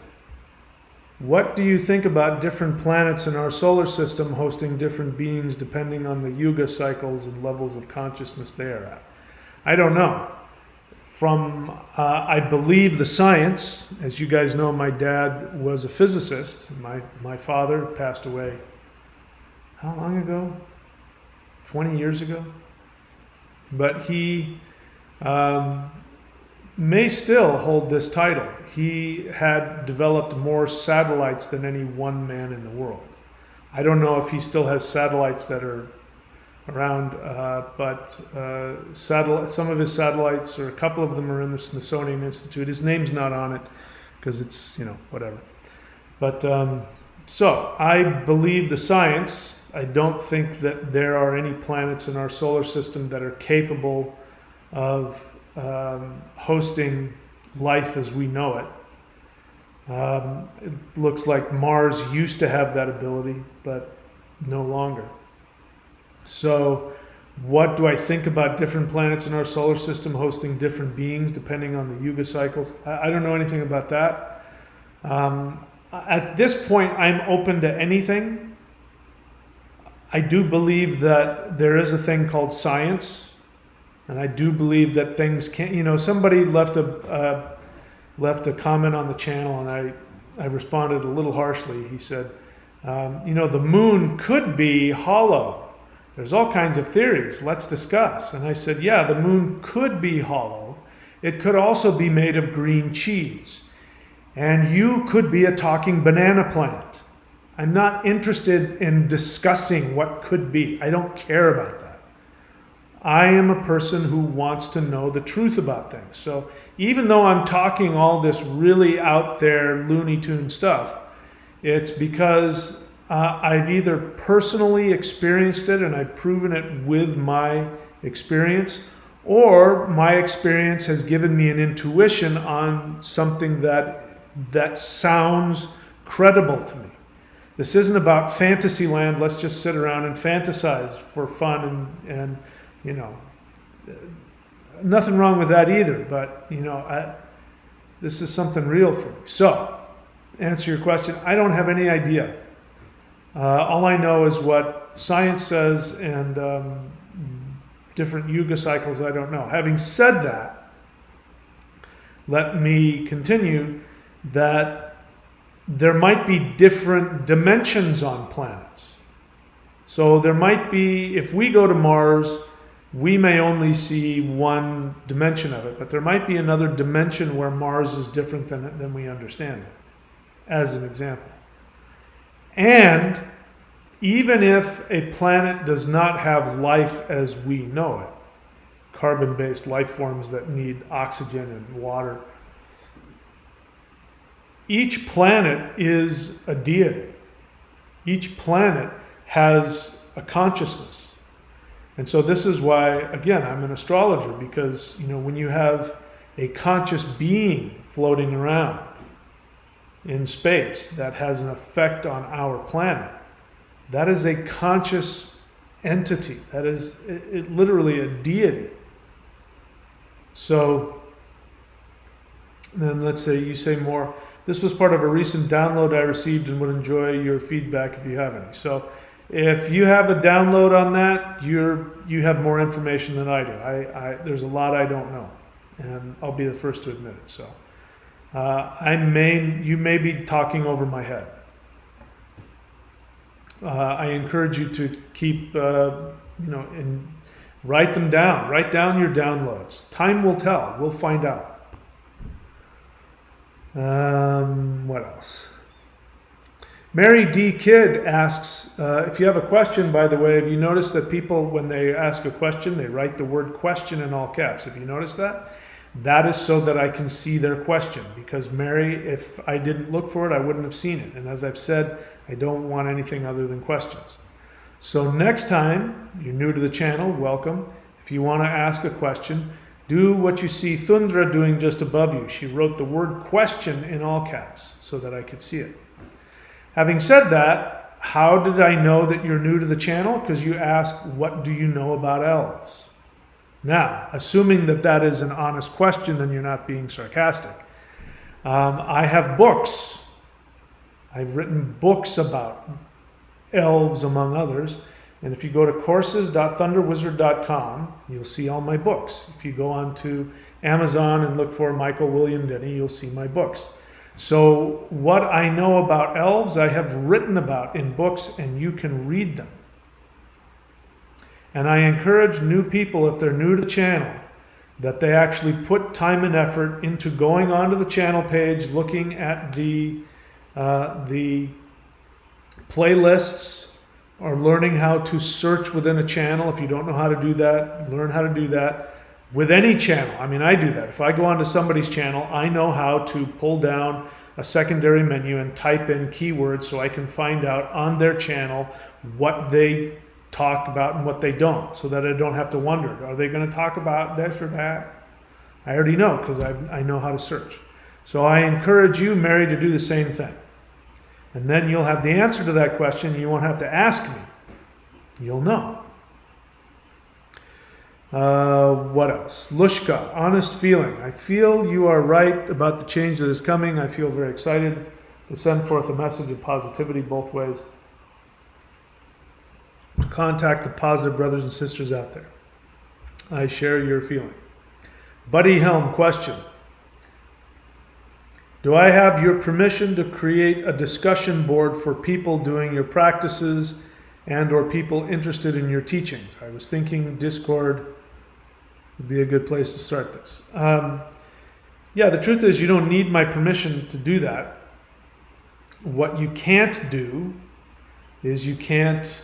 what do you think about different planets in our solar system hosting different beings depending on the yuga cycles and levels of consciousness they are at? I don't know. From, I believe the science. As you guys know, my dad was a physicist. My father passed away, how long ago? 20 years ago? But he may still hold this title. He had developed more satellites than any one man in the world. I don't know if he still has satellites that are around, but some of his satellites, or a couple of them, are in the Smithsonian Institute. His name's not on it because it's, whatever. But so I believe the science. I don't think that there are any planets in our solar system that are capable of hosting life as we know it. It looks like Mars used to have that ability, but no longer. So what do I think about different planets in our solar system hosting different beings depending on the yuga cycles? I don't know anything about that. At this point, I'm open to anything. I do believe that there is a thing called science, and I do believe that things can, somebody left a comment on the channel, and I responded a little harshly. He said, the moon could be hollow. There's all kinds of theories. Let's discuss. And I said, yeah, the moon could be hollow. It could also be made of green cheese. And you could be a talking banana plant. I'm not interested in discussing what could be. I don't care about that. I am a person who wants to know the truth about things. So even though I'm talking all this really out there Looney Tune stuff, it's because I've either personally experienced it and I've proven it with my experience, or my experience has given me an intuition on something that sounds credible to me. This isn't about fantasy land. Let's just sit around and fantasize for fun and nothing wrong with that either. But this is something real for me. So, answer your question, I don't have any idea. All I know is what science says, and different yuga cycles, I don't know. Having said that, let me continue that there might be different dimensions on planets. So there might be, if we go to Mars, we may only see one dimension of it, but there might be another dimension where Mars is different than we understand it, as an example. And even if a planet does not have life as we know it, carbon-based life forms that need oxygen and water, each planet is a deity. Each planet has a consciousness. And so this is why, again, I'm an astrologer, because when you have a conscious being floating around in space that has an effect on our planet, that is a conscious entity. That is literally a deity. So then let's say you say more. This was part of a recent download I received and would enjoy your feedback if you have any. So if you have a download on that, you have more information than I do. There's a lot I don't know, and I'll be the first to admit it. So you may be talking over my head. I encourage you to keep, and write them down. Write down your downloads. Time will tell. We'll find out. What else? Mary D. Kidd asks, if you have a question, by the way, have you noticed that people, when they ask a question, they write the word question in all caps? Have you noticed that? That is so that I can see their question. Because Mary, if I didn't look for it, I wouldn't have seen it. And as I've said, I don't want anything other than questions. So next time, you're new to the channel, welcome. If you want to ask a question, do what you see Thundra doing just above you. She wrote the word question in all caps so that I could see it. Having said that, how did I know that you're new to the channel? Because you ask, what do you know about elves? Now, assuming that that is an honest question and you're not being sarcastic, I have books. I've written books about elves, among others. And if you go to courses.thunderwizard.com, you'll see all my books. If you go on to Amazon and look for Michael William Denny, you'll see my books. So what I know about elves, I have written about in books, and you can read them. And I encourage new people, if they're new to the channel, that they actually put time and effort into going onto the channel page, looking at the playlists, or learning how to search within a channel. If you don't know how to do that, learn how to do that. With any channel, I mean, I do that. If I go onto somebody's channel, I know how to pull down a secondary menu and type in keywords so I can find out on their channel what they talk about and what they don't, so that I don't have to wonder, are they going to talk about this or that? I already know because I know how to search. So I encourage you, Mary, to do the same thing. And then you'll have the answer to that question. You won't have to ask me. You'll know. What else? Lushka, honest feeling. I feel you are right about the change that is coming. I feel very excited to send forth a message of positivity both ways. To contact the positive brothers and sisters out there. I share your feeling. Buddy Helm, question. Do I have your permission to create a discussion board for people doing your practices and or people interested in your teachings? I was thinking Discord would be a good place to start this. Yeah, the truth is you don't need my permission to do that. What you can't do is you can't,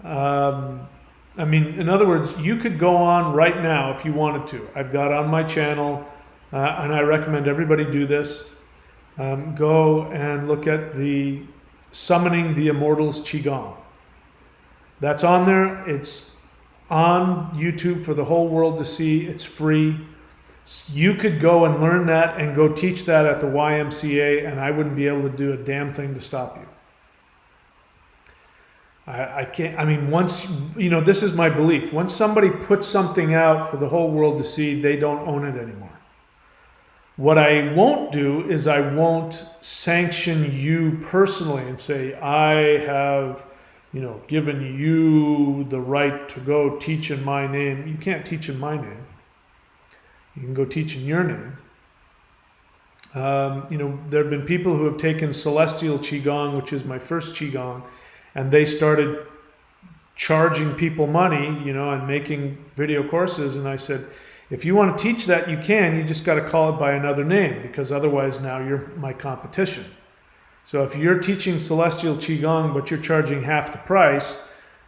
in other words, you could go on right now if you wanted to. I've got on my channel, and I recommend everybody do this. Go and look at the Summoning the Immortals Qigong. That's on there. It's on YouTube for the whole world to see. It's free. You could go and learn that and go teach that at the YMCA, and I wouldn't be able to do a damn thing to stop you. I can't, once, this is my belief. Once somebody puts something out for the whole world to see, they don't own it anymore. What I won't do is I won't sanction you personally and say, I have, given you the right to go teach in my name. You can't teach in my name. You can go teach in your name. There have been people who have taken Celestial Qigong, which is my first Qigong, and they started charging people money, and making video courses. And I said, if you want to teach that, you can. You just got to call it by another name, because otherwise now you're my competition. So if you're teaching Celestial Qigong, but you're charging half the price,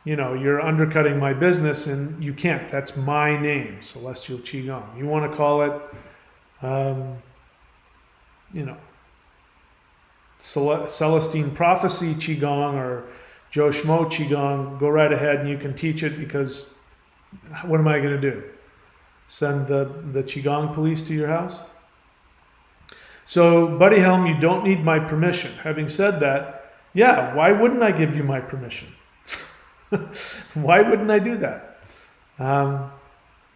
you're undercutting my business, and you can't. That's my name, Celestial Qigong. You want to call it, Celestine Prophecy Qigong or Joe Schmo Qigong, go right ahead and you can teach it, because what am I going to do? Send the Qigong police to your house? So, Buddy Helm, you don't need my permission. Having said that, yeah, why wouldn't I give you my permission? Why wouldn't I do that?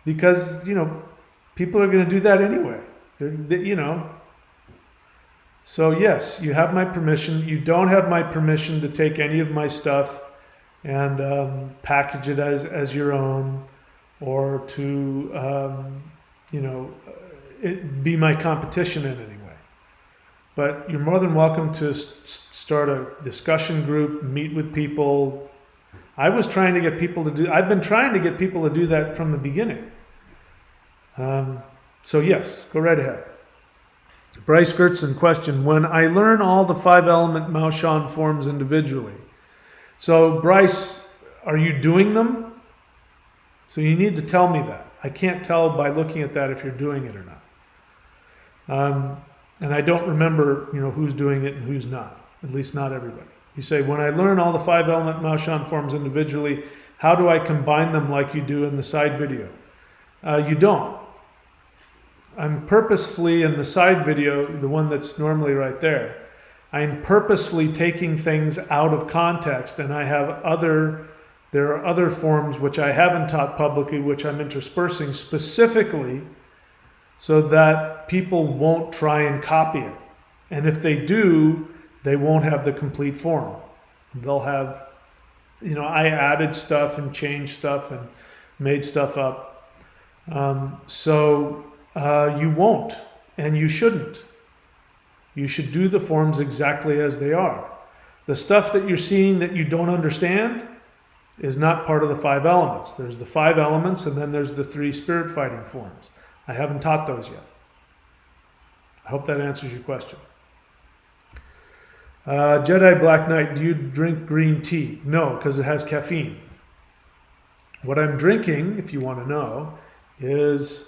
Because, people are going to do that anyway. So yes, you have my permission. You don't have my permission to take any of my stuff and package it as your own, or to, be my competition in any way. But you're more than welcome to start a discussion group, meet with people. I've been trying to get people to do that from the beginning. So yes, go right ahead. Bryce Gertson question, when I learn all the 5-element Maushan forms individually. So Bryce, are you doing them? So you need to tell me that. I can't tell by looking at that if you're doing it or not. And I don't remember, who's doing it and who's not. At least not everybody. You say, when I learn all the 5-element Maushan forms individually, how do I combine them like you do in the side video? You don't. I'm purposefully in the side video, the one that's normally right there, I'm purposefully taking things out of context, and there are other forms which I haven't taught publicly, which I'm interspersing specifically so that people won't try and copy it. And if they do, they won't have the complete form. They'll have, I added stuff and changed stuff and made stuff up. You won't, and you shouldn't. You should do the forms exactly as they are. The stuff that you're seeing that you don't understand is not part of the 5 elements. There's the 5 elements, and then there's the 3 spirit fighting forms. I haven't taught those yet. I hope that answers your question. Jedi Black Knight, do you drink green tea? No, because it has caffeine. What I'm drinking, if you want to know, is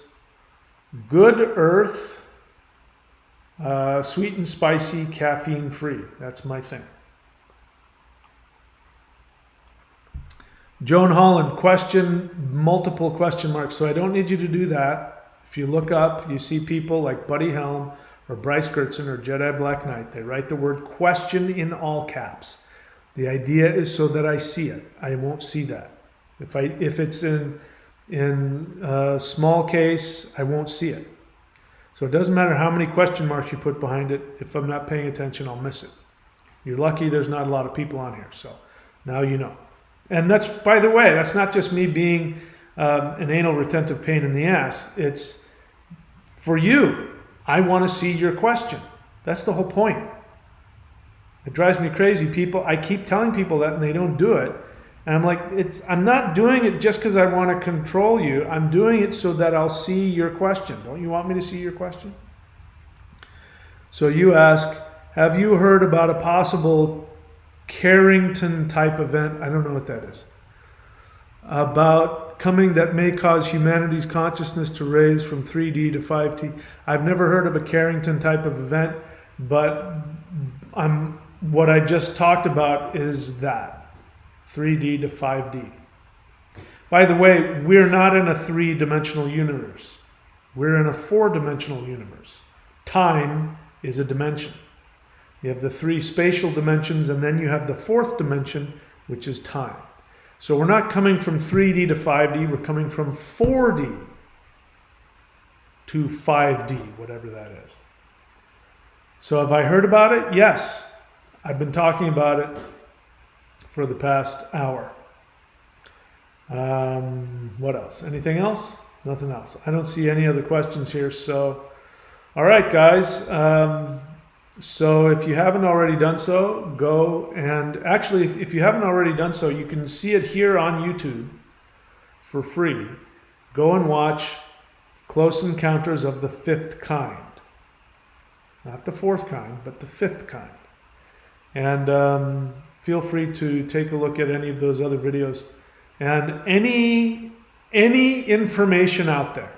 Good Earth, sweet and spicy, caffeine free. That's my thing. Joan Holland, multiple question marks. So I don't need you to do that. If you look up, you see people like Buddy Helm or Bryce Gertson or Jedi Black Knight. They write the word question in all caps. The idea is so that I see it. I won't see that. If it's in small case, I won't see it. So it doesn't matter how many question marks you put behind it. If I'm not paying attention, I'll miss it. You're lucky there's not a lot of people on here. So now you know. And that's, by the way, that's not just me being an anal retentive pain in the ass. It's for you. I want to see your question. That's the whole point. It drives me crazy. I keep telling people that and they don't do it. And I'm like, I'm not doing it just because I want to control you. I'm doing it so that I'll see your question. Don't you want me to see your question? So you ask, have you heard about a possible Carrington type event? I don't know what that is. About coming that may cause humanity's consciousness to raise from 3D to 5D. I've never heard of a Carrington type of event, but what I just talked about is that. 3D to 5D. By the way, we're not in a 3-dimensional universe. We're in a 4-dimensional universe. Time is a dimension. You have the 3 spatial dimensions, and then you have the 4th dimension, which is time. So we're not coming from 3D to 5D, we're coming from 4D to 5D, whatever that is. So have I heard about it? Yes. I've been talking about it for the past hour. What else? Anything else? Nothing else. I don't see any other questions here. So, all right, guys. So if you haven't already done so, go and actually, if you haven't already done so, you can see it here on YouTube for free. Go and watch Close Encounters of the 5th Kind. Not the 4th kind, but the 5th kind. And feel free to take a look at any of those other videos. And any information out there,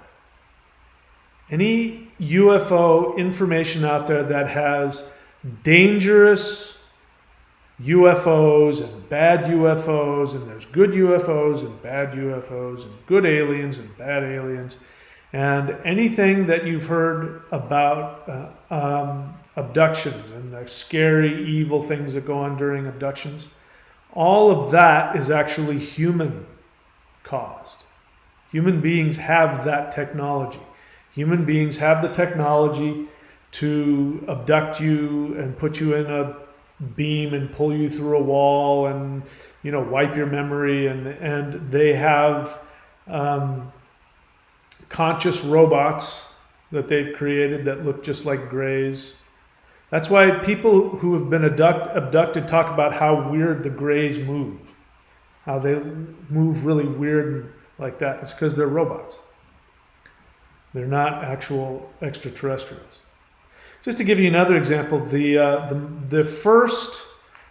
any UFO information out there that has dangerous UFOs and bad UFOs, and there's good UFOs and bad UFOs, and good aliens and bad aliens, and anything that you've heard about abductions and the scary, evil things that go on during abductions, all of that is actually human caused. Human beings have that technology. Human beings have the technology to abduct you and put you in a beam and pull you through a wall and, wipe your memory. And they have conscious robots that they've created that look just like Greys. That's why people who have been abducted talk about how weird the Greys move. How they move really weird like that. It's because they're robots. They're not actual extraterrestrials. Just to give you another example, the first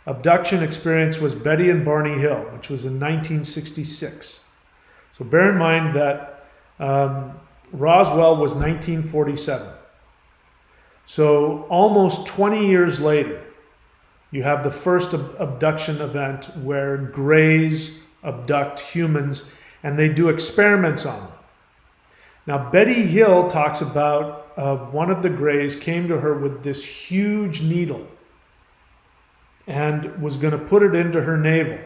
abduction experience was Betty and Barney Hill, which was in 1966. So bear in mind that Roswell was 1947. So almost 20 years later, you have the first abduction event where Greys abduct humans and they do experiments on them. Now, Betty Hill talks about one of the Greys came to her with this huge needle and was going to put it into her navel.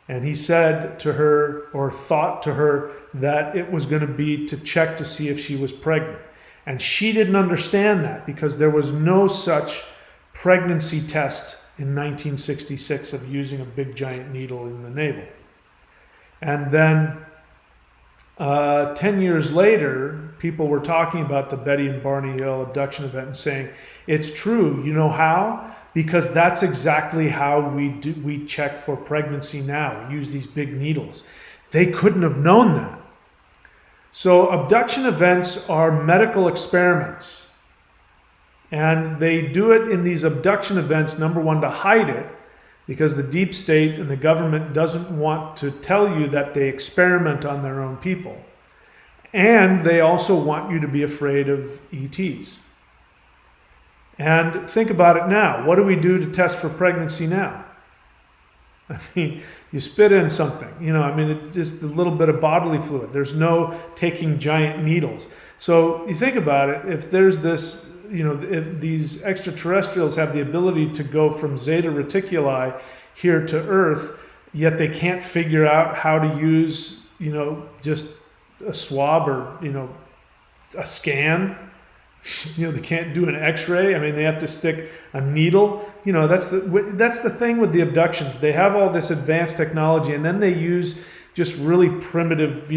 And he said to her, or thought to her, that it was going to be to check to see if she was pregnant. And she didn't understand that because there was no such pregnancy test in 1966 of using a big giant needle in the navel. And then 10 years later, people were talking about the Betty and Barney Hill abduction event and saying, it's true. You know how? Because that's exactly how we check for pregnancy now. We use these big needles. They couldn't have known that. So abduction events are medical experiments. And they do it in these abduction events, number one, to hide it, because the deep state and the government doesn't want to tell you that they experiment on their own people. And they also want you to be afraid of ETs. And think about it now. What do we do to test for pregnancy now? I mean, you spit in something, it's just a little bit of bodily fluid. There's no taking giant needles. So you think about it, if there's this, if these extraterrestrials have the ability to go from Zeta Reticuli here to Earth, yet they can't figure out how to use, just a swab or, a scan. They can't do an x-ray. I mean, they have to stick a needle. That's the thing with the abductions. They have all this advanced technology, and then they use just really primitive,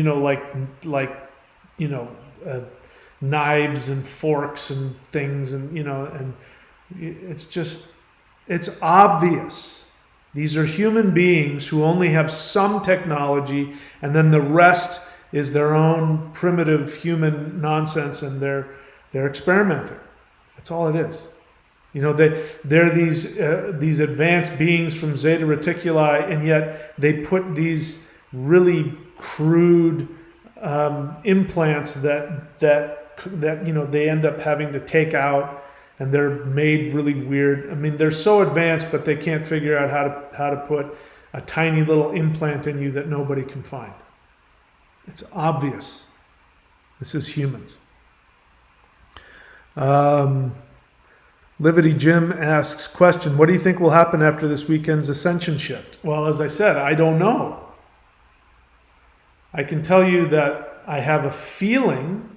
knives and forks and things, and it's obvious. These are human beings who only have some technology, and then the rest is their own primitive human nonsense, and they're experimenting. That's all it is. They're these advanced beings from Zeta Reticuli, and yet they put these really crude implants that they end up having to take out, and they're made really weird. I mean, they're so advanced, but they can't figure out how to put a tiny little implant in you that nobody can find. It's obvious. This is humans. Livity Jim asks, question, what do you think will happen after this weekend's Ascension shift? Well, as I said, I don't know. I can tell you that I have a feeling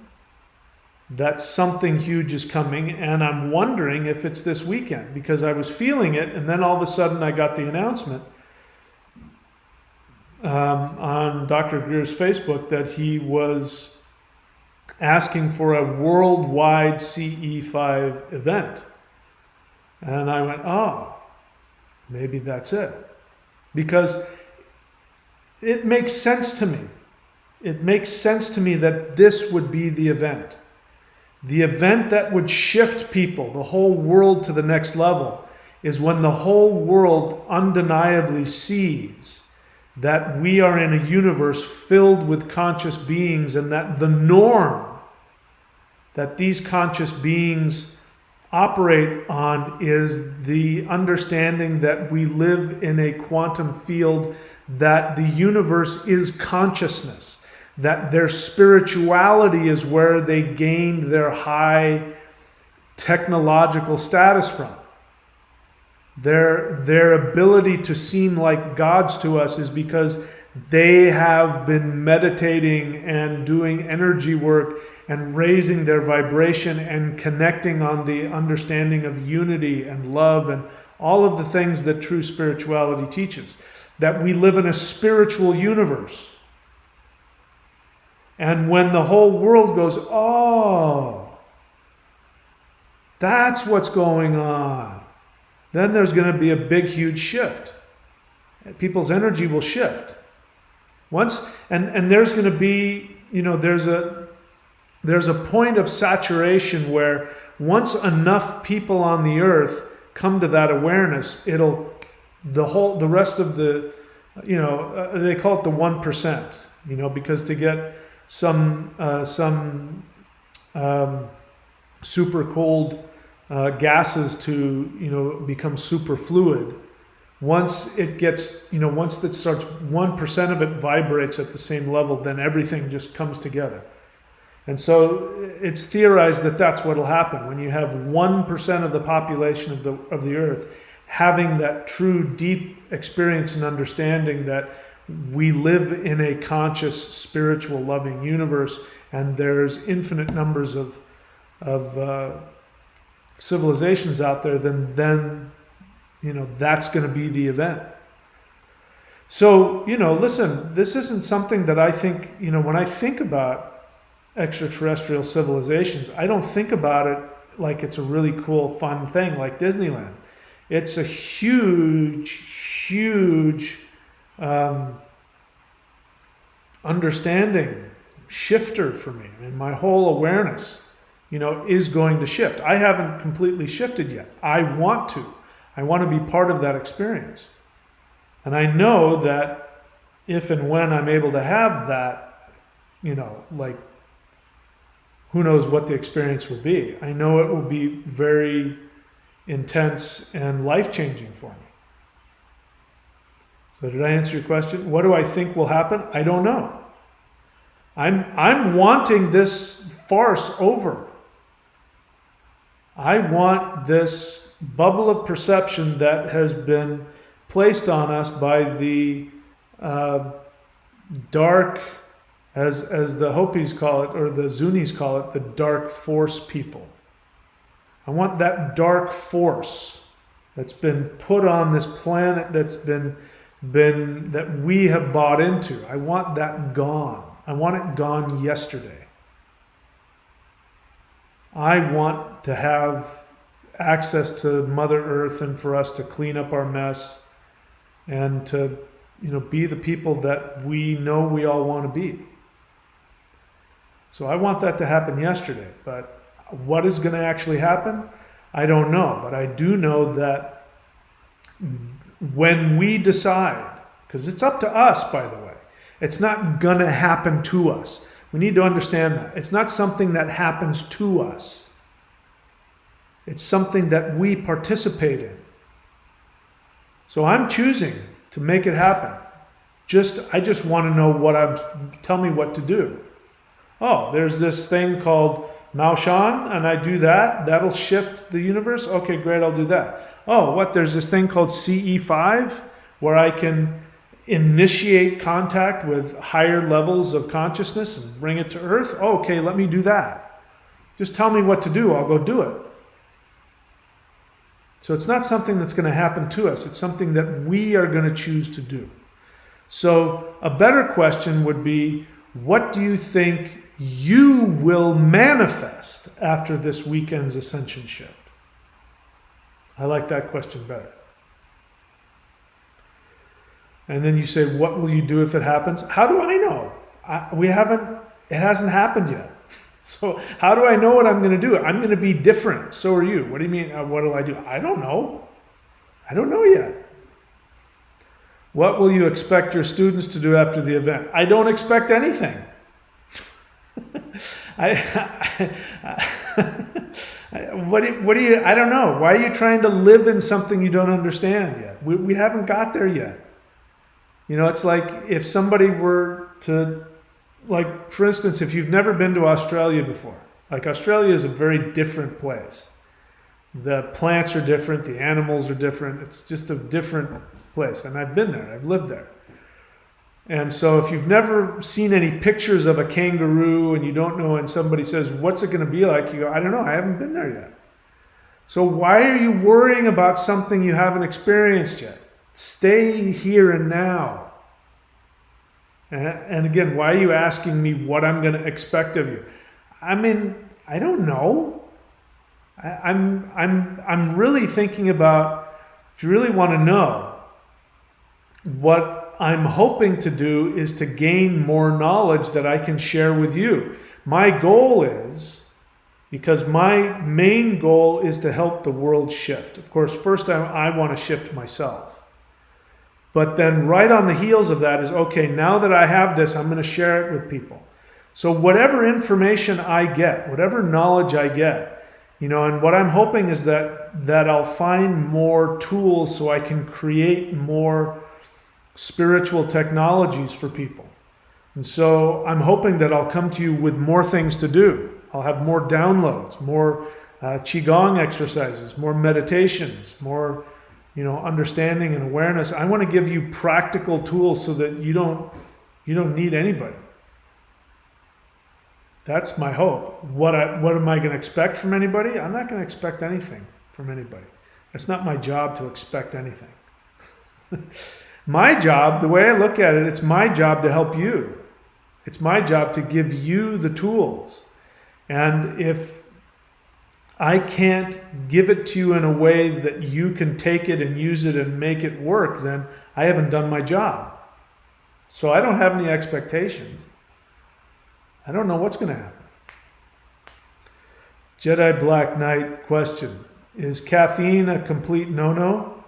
that something huge is coming, and I'm wondering if it's this weekend, because I was feeling it, and then all of a sudden I got the announcement on Dr. Greer's Facebook that he was asking for a worldwide CE5 event. And I went, oh, maybe that's it. Because it makes sense to me. It makes sense to me that this would be the event. The event that would shift people, the whole world, to the next level, is when the whole world undeniably sees that we are in a universe filled with conscious beings, and that the norm that these conscious beings operate on is the understanding that we live in a quantum field, that the universe is consciousness, that their spirituality is where they gained their high technological status from. Their ability to seem like gods to us is because they have been meditating and doing energy work and raising their vibration and connecting on the understanding of unity and love and all of the things that true spirituality teaches. That we live in a spiritual universe. And when the whole world goes, oh, that's what's going on, then there's going to be a big, huge shift. People's energy will shift. And there's going to be, there's a point of saturation where once enough people on the earth come to that awareness, the rest of the, they call it the 1%, because to get some super cold gases to, become super fluid, once it gets, once it starts, 1% of it vibrates at the same level, then everything just comes together. And so it's theorized that that's what will happen when you have 1% of the population of the earth having that true deep experience and understanding that we live in a conscious, spiritual, loving universe, and there's infinite numbers of civilizations out there, then that's going to be the event. So, listen, this isn't something that I think, when I think about extraterrestrial civilizations, I don't think about it like it's a really cool, fun thing like Disneyland. It's a huge understanding shifter for me. I mean, my whole awareness, is going to shift. I haven't completely shifted yet. I want to. I want to be part of that experience. And I know that if and when I'm able to have that, who knows what the experience will be. I know it will be very intense and life-changing for me. So did I answer your question? What do I think will happen? I don't know. I'm wanting this farce over. I want this bubble of perception that has been placed on us by the dark, as the Hopis call it, or the Zunis call it, the dark force people. I want that dark force that's been put on this planet, that's been that we have bought into. I want that gone. I want it gone yesterday. I want to have access to Mother Earth and for us to clean up our mess and to, be the people that we know we all want to be. So I want that to happen yesterday, but what is going to actually happen? I don't know, but I do know that when we decide, because it's up to us, by the way, it's not going to happen to us. We need to understand that. It's not something that happens to us. It's something that we participate in. So I'm choosing to make it happen. I just want to know tell me what to do. Oh, there's this thing called Maushan, and I do that. That'll shift the universe. Okay, great, I'll do that. Oh, there's this thing called CE5 where I can initiate contact with higher levels of consciousness and bring it to Earth. Oh, okay, let me do that. Just tell me what to do. I'll go do it. So it's not something that's going to happen to us. It's something that we are going to choose to do. So a better question would be, what do you think you will manifest after this weekend's ascension shift? I like that question better. And then you say, what will you do if it happens? How do I know? It hasn't happened yet. So how do I know what I'm going to do? I'm going to be different. So are you. What do you mean? What do I do? I don't know. I don't know yet. What will you expect your students to do after the event? I don't expect anything. I don't know. Why are you trying to live in something you don't understand yet? We haven't got there yet. It's like if somebody were to, for instance, if you've never been to Australia before, Australia is a very different place. The plants are different, the animals are different. It's just a different place. And I've been there, I've lived there. And so if you've never seen any pictures of a kangaroo and you don't know, and somebody says, what's it going to be like? You go, I don't know, I haven't been there yet. So why are you worrying about something you haven't experienced yet? Stay here and now. And again, why are you asking me what I'm going to expect of you? I mean, I don't know. I'm really thinking about, if you really want to know, what I'm hoping to do is to gain more knowledge that I can share with you. My goal is because my main goal is to help the world shift. Of course, first I want to shift myself. But then right on the heels of that is, okay, now that I have this, I'm going to share it with people. So whatever information I get, whatever knowledge I get, and what I'm hoping is that I'll find more tools so I can create more spiritual technologies for people. And so I'm hoping that I'll come to you with more things to do. I'll have more downloads, more Qigong exercises, more meditations, more understanding and awareness. I want to give you practical tools so that you don't need anybody. That's my hope. What am I going to expect from anybody? I'm not going to expect anything from anybody. It's not my job to expect anything. My job, the way I look at it, it's my job to help you. It's my job to give you the tools. And if I can't give it to you in a way that you can take it and use it and make it work, then I haven't done my job. So I don't have any expectations. I don't know what's going to happen. Jedi Black Knight question. Is caffeine a complete no-no?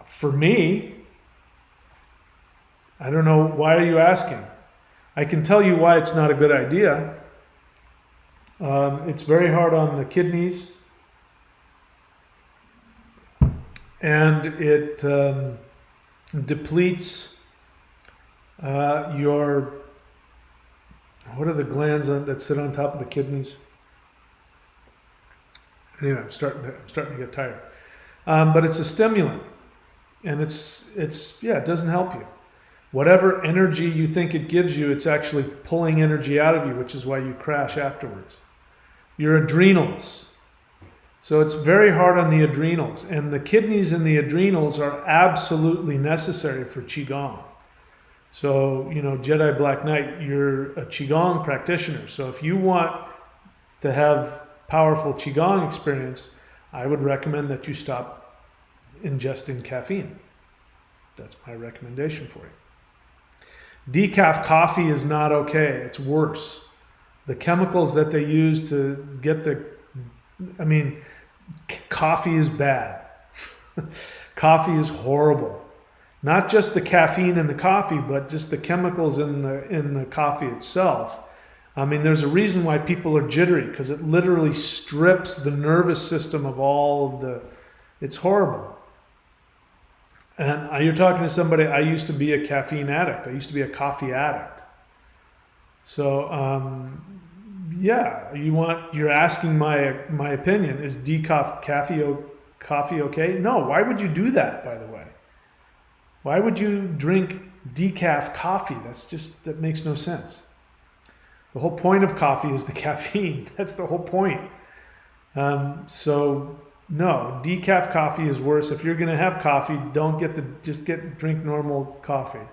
For me, I don't know. Why are you asking? I can tell you why it's not a good idea. It's very hard on the kidneys. And it depletes your... What are the glands that sit on top of the kidneys? Anyway, I'm starting to get tired. But it's a stimulant, and it doesn't help you. Whatever energy you think it gives you, it's actually pulling energy out of you, which is why you crash afterwards. Your adrenals. So it's very hard on the adrenals, and the kidneys and the adrenals are absolutely necessary for Qigong. So, Jedi Black Knight, you're a Qigong practitioner. So if you want to have powerful Qigong experience, I would recommend that you stop ingesting caffeine. That's my recommendation for you. Decaf coffee is not okay. It's worse. The chemicals that they use to get coffee is bad. Coffee is horrible. Not just the caffeine in the coffee, but just the chemicals in the coffee itself. There's a reason why people are jittery, because it literally strips the nervous system of all of the... It's horrible. And you're talking to somebody, I used to be a caffeine addict. I used to be a coffee addict. So, you're asking my opinion. Is decaf coffee okay? No, why would you do that, by the way? Why would you drink decaf coffee? That makes no sense. The whole point of coffee is the caffeine. That's the whole point. So no, decaf coffee is worse. If you're going to have coffee, drink normal coffee.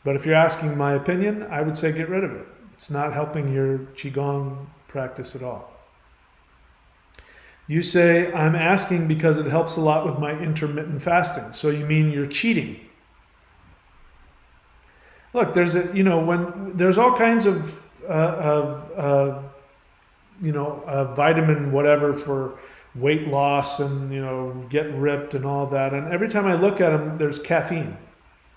But if you're asking my opinion, I would say get rid of it. It's not helping your Qigong practice at all. You say, I'm asking because it helps a lot with my intermittent fasting. So you mean you're cheating? Look, there's all kinds of vitamin whatever for weight loss and get ripped and all that. And every time I look at them, there's caffeine.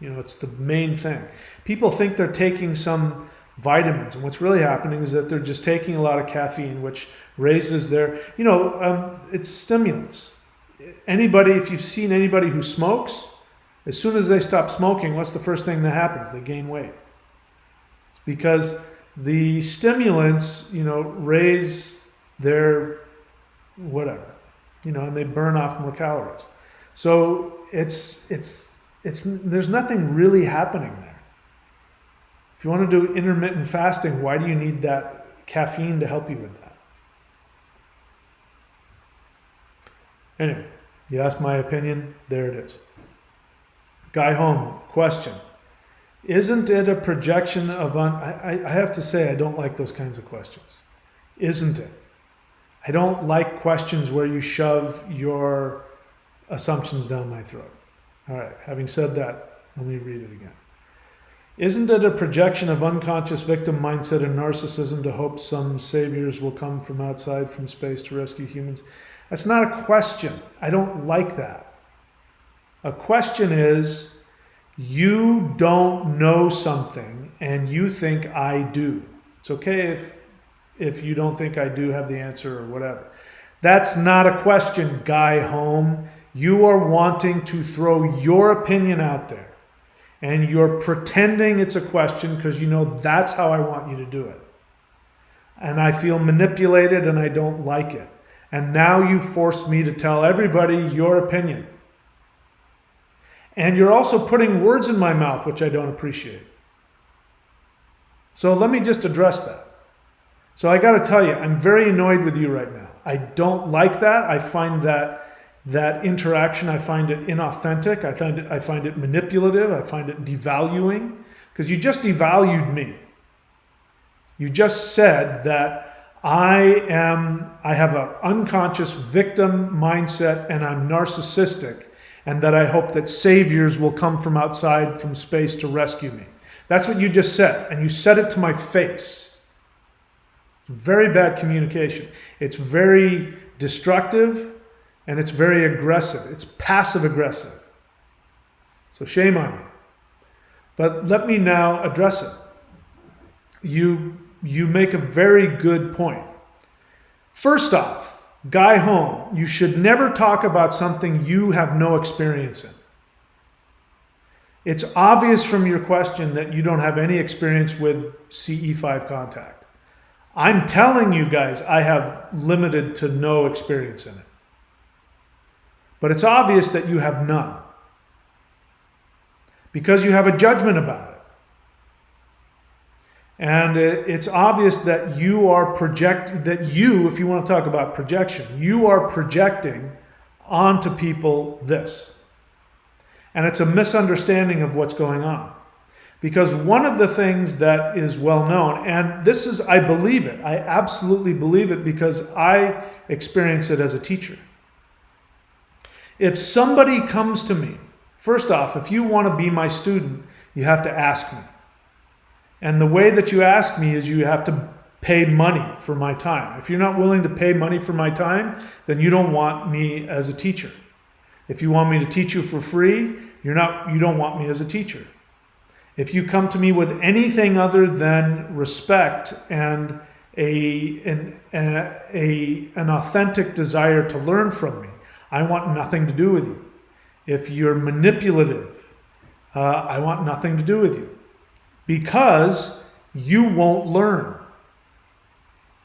It's the main thing. People think they're taking some vitamins, and what's really happening is that they're just taking a lot of caffeine, which raises their, it's stimulants. If you've seen anybody who smokes, as soon as they stop smoking, what's the first thing that happens? They gain weight. It's because the stimulants, raise their whatever, and they burn off more calories. So there's nothing really happening there. If you want to do intermittent fasting, why do you need that caffeine to help you with that? Anyway, you asked my opinion, there it is. Guy Home, question. Isn't it a projection of... I have to say, I don't like those kinds of questions. Isn't it? I don't like questions where you shove your assumptions down my throat. All right, having said that, let me read it again. Isn't it a projection of unconscious victim mindset and narcissism to hope some saviors will come from outside from space to rescue humans? That's not a question. I don't like that. A question is, you don't know something and you think I do. It's okay if you don't think I do have the answer or whatever. That's not a question, guy home. You are wanting to throw your opinion out there. And you're pretending it's a question because you know that's how I want you to do it. And I feel manipulated and I don't like it. And now you forced me to tell everybody your opinion. And you're also putting words in my mouth, which I don't appreciate. So let me just address that. So I got to tell you, I'm very annoyed with you right now. I don't like that. I find that interaction, I find it inauthentic. I find it manipulative. I find it devaluing, because you just devalued me. You just said that I have an unconscious victim mindset and I'm narcissistic, and that I hope that saviors will come from outside from space to rescue me. That's what you just said, and you said it to my face. Very bad communication. It's very destructive. And it's very aggressive. It's passive aggressive. So shame on you. But let me now address it. You make a very good point. First off, guy home, you should never talk about something you have no experience in. It's obvious from your question that you don't have any experience with CE5 contact. I'm telling you guys, I have limited to no experience in it. But it's obvious that you have none, because you have a judgment about it. And it's obvious that you are if you want to talk about projection, you are projecting onto people this. And it's a misunderstanding of what's going on. Because one of the things that is well known, and this is, I believe it, I absolutely believe it because I experience it as a teacher. If somebody comes to me, first off, if you want to be my student, you have to ask me. And the way that you ask me is you have to pay money for my time. If you're not willing to pay money for my time, then you don't want me as a teacher. If you want me to teach you for free, you don't want me as a teacher. If you come to me with anything other than respect and an authentic desire to learn from me, I want nothing to do with you. If you're manipulative, I want nothing to do with you, because you won't learn.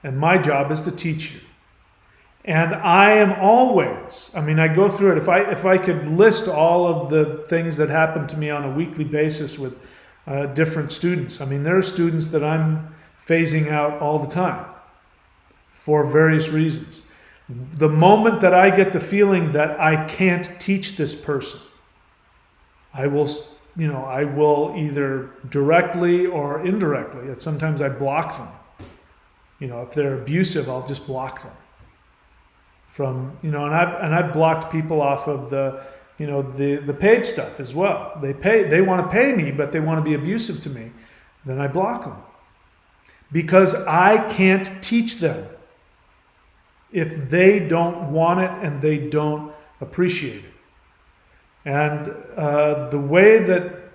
And my job is to teach you. And I am always, I go through it. If I could list all of the things that happen to me on a weekly basis with different students. There are students that I'm phasing out all the time for various reasons. The moment that I get the feeling that I can't teach this person, I will either directly or indirectly, and sometimes I block them. If they're abusive, I'll just block them. And I've blocked people off of the paid stuff as well. They want to pay me, but they want to be abusive to me. Then I block them. Because I can't teach them if they don't want it and they don't appreciate it. And the way that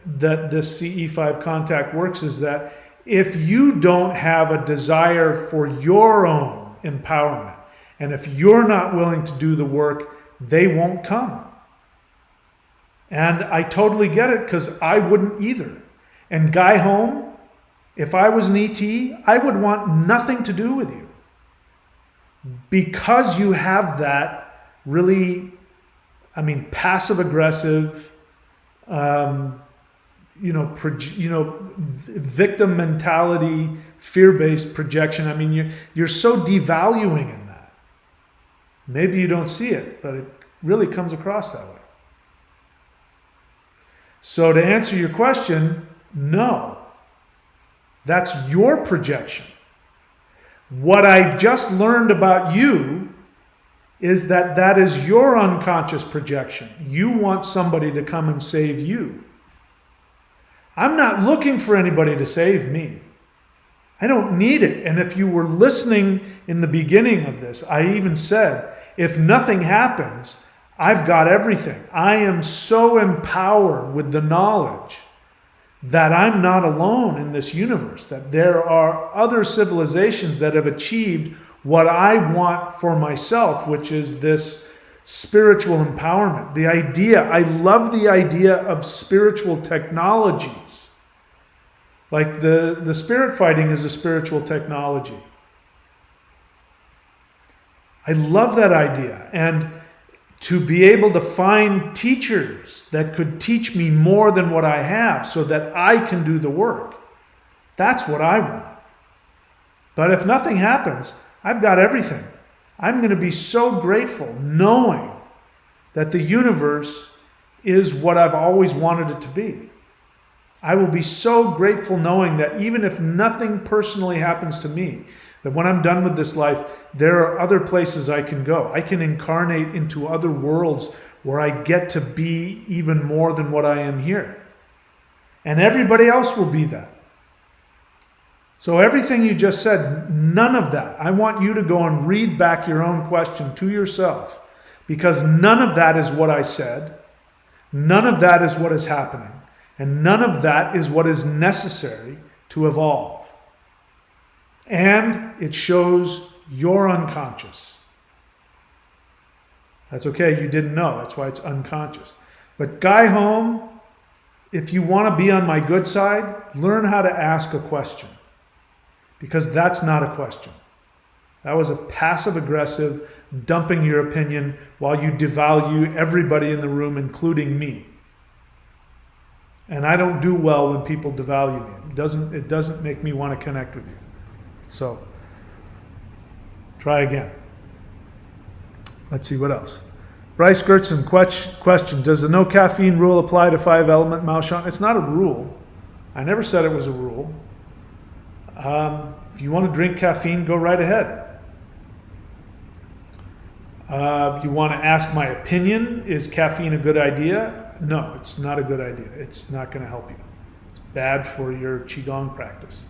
this CE5 contact works is that if you don't have a desire for your own empowerment, and if you're not willing to do the work, they won't come. And I totally get it, because I wouldn't either. And guy home, if I was an ET, I would want nothing to do with you. Because you have that really, passive aggressive, victim mentality, fear-based projection. You're so devaluing in that. Maybe you don't see it, but it really comes across that way. So to answer your question, no. That's your projection. What I've just learned about you is that is your unconscious projection. You want somebody to come and save you. I'm not looking for anybody to save me. I don't need it. And if you were listening in the beginning of this, I even said, if nothing happens, I've got everything. I am so empowered with the knowledge that I'm not alone in this universe, that there are other civilizations that have achieved what I want for myself, which is this spiritual empowerment. The idea, I love the idea of spiritual technologies. Like the spirit fighting is a spiritual technology. I love that idea. And to be able to find teachers that could teach me more than what I have so that I can do the work. That's what I want. But if nothing happens, I've got everything. I'm going to be so grateful knowing that the universe is what I've always wanted it to be. I will be so grateful knowing that even if nothing personally happens to me, that when I'm done with this life, there are other places I can go. I can incarnate into other worlds where I get to be even more than what I am here. And everybody else will be that. So everything you just said, none of that. I want you to go and read back your own question to yourself, because none of that is what I said. None of that is what is happening. And none of that is what is necessary to evolve. And it shows you're unconscious. That's okay, you didn't know. That's why it's unconscious. But Guy Home, if you want to be on my good side, learn how to ask a question. Because that's not a question. That was a passive-aggressive dumping your opinion while you devalue everybody in the room, including me. And I don't do well when people devalue me. It doesn't make me want to connect with you. So, try again. Let's see what else. Bryce Gertson question: does the no caffeine rule apply to 5-element Maushan? It's not a rule. I never said it was a rule. If you want to drink caffeine, go right ahead. If you want to ask my opinion, is caffeine a good idea? No, it's not a good idea. It's not going to help you. It's bad for your Qigong practice.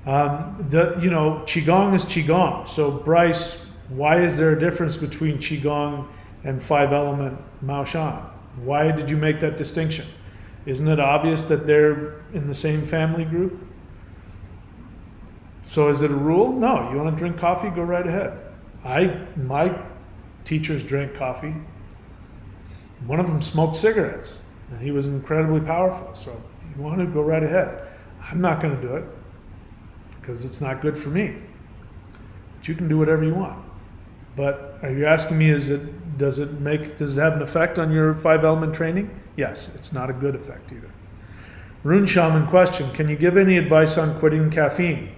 Qigong is Qigong. So Bryce, why is there a difference between Qigong and 5-element Maushan? Why did you make that distinction? Isn't it obvious that they're in the same family group? So is it a rule? No. You want to drink coffee? Go right ahead. My teachers drank coffee. One of them smoked cigarettes, and he was incredibly powerful. So if you want to, go right ahead. I'm not going to do it because it's not good for me. But you can do whatever you want. But are you asking me, does it have an effect on your 5-element training? Yes, it's not a good effect either. Rune Shaman question: can you give any advice on quitting caffeine?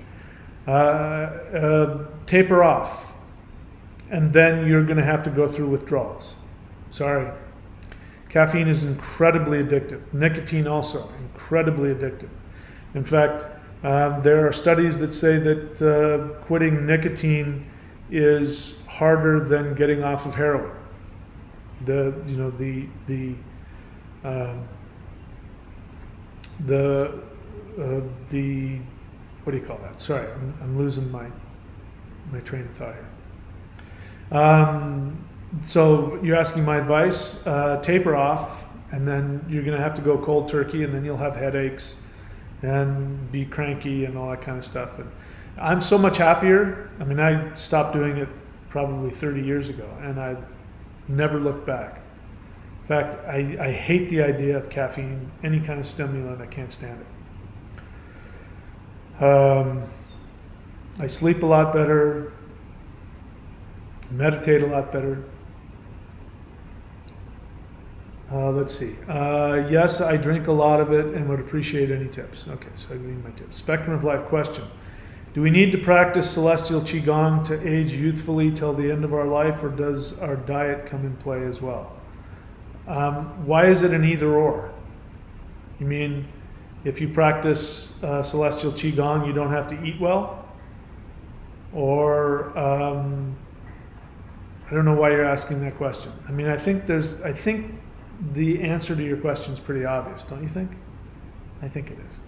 Taper off, and then you're going to have to go through withdrawals. Sorry. Caffeine is incredibly addictive. Nicotine also, incredibly addictive. In fact, there are studies that say that quitting nicotine is harder than getting off of heroin. The what do you call that? Sorry, I'm losing my train of thought here. So you're asking my advice, taper off, and then you're going to have to go cold turkey, and then you'll have headaches and be cranky and all that kind of stuff. And I'm so much happier. I mean, I stopped doing it probably 30 years ago, and I've never looked back. In fact, I hate the idea of caffeine, any kind of stimulant. I can't stand it. I sleep a lot better, meditate a lot better. Let's see. Yes, I drink a lot of it and would appreciate any tips. Okay, so I need my tips. Spectrum of Life question: do we need to practice celestial qigong to age youthfully till the end of our life, or does our diet come in play as well? Why is it an either or? You mean if you practice celestial qigong, you don't have to eat well? Or I don't know why you're asking that question. I mean, I think the answer to your question is pretty obvious, don't you think? I think it is.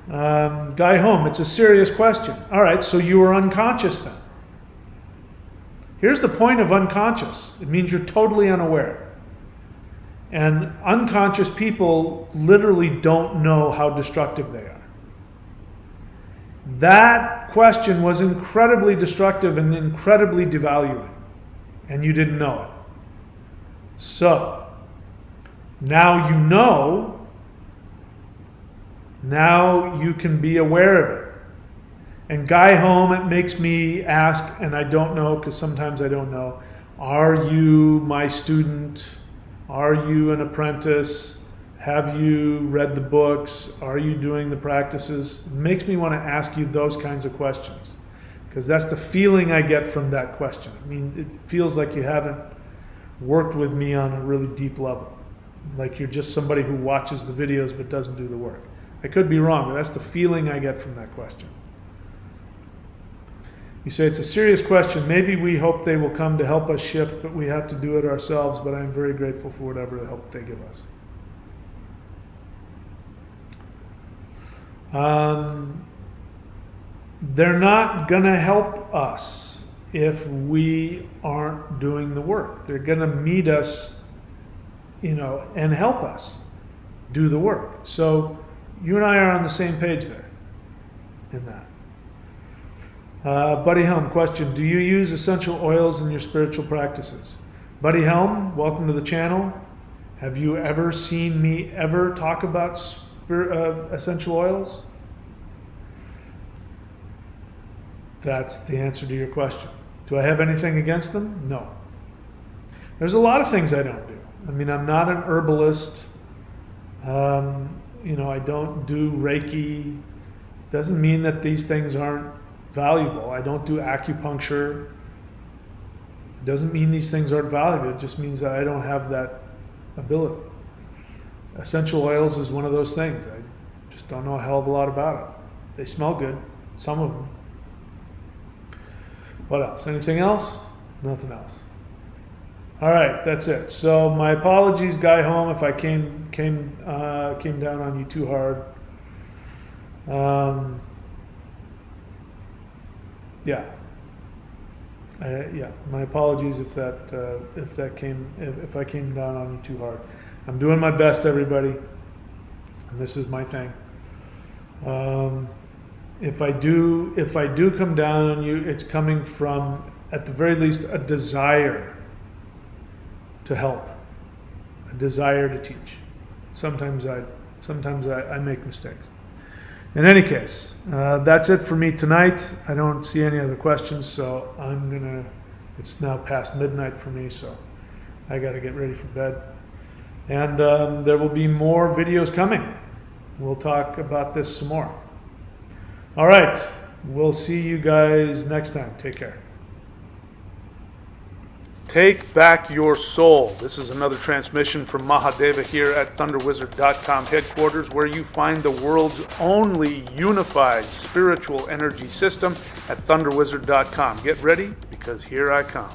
Guy home, it's a serious question. All right, so you were unconscious then. Here's the point of unconscious. It means you're totally unaware. And unconscious people literally don't know how destructive they are. That question was incredibly destructive and incredibly devaluing, and you didn't know it. So, now you know, now you can be aware of it. And Guy home, it makes me ask, and I don't know because sometimes I don't know, are you my student? Are you an apprentice? Have you read the books? Are you doing the practices? It makes me want to ask you those kinds of questions because that's the feeling I get from that question. I mean, it feels like you haven't worked with me on a really deep level, like you're just somebody who watches the videos but doesn't do the work. I could be wrong, but that's the feeling I get from that question. You say it's a serious question. Maybe we hope they will come to help us shift, but we have to do it ourselves, but I'm very grateful for whatever help they give us. They're not going to help us if we aren't doing the work. They're going to meet us, and help us do the work. So you and I are on the same page there in that. Buddy Helm, question, do you use essential oils in your spiritual practices? Buddy Helm, welcome to the channel. Have you ever seen me ever talk about essential oils? That's the answer to your question. Do I have anything against them? No. There's a lot of things I don't do. I mean, I'm not an herbalist. I don't do Reiki. Doesn't mean that these things aren't valuable. I don't do acupuncture. Doesn't mean these things aren't valuable. It just means that I don't have that ability. Essential oils is one of those things. I just don't know a hell of a lot about it. They smell good, some of them. What else? Anything else? Nothing else. All right, that's it. So my apologies, Guy home, if I came down on you too hard. My apologies if I came down on you too hard. I'm doing my best, everybody, and this is my thing. If I do come down on you, it's coming from, at the very least, a desire to help, a desire to teach. Sometimes I make mistakes. In any case, that's it for me tonight. I don't see any other questions, so it's now past midnight for me, so I got to get ready for bed. And there will be more videos coming. We'll talk about this some more. All right, we'll see you guys next time. Take care. Take back your soul. This is another transmission from Mahadeva here at ThunderWizard.com headquarters, where you find the world's only unified spiritual energy system at ThunderWizard.com. Get ready, because here I come.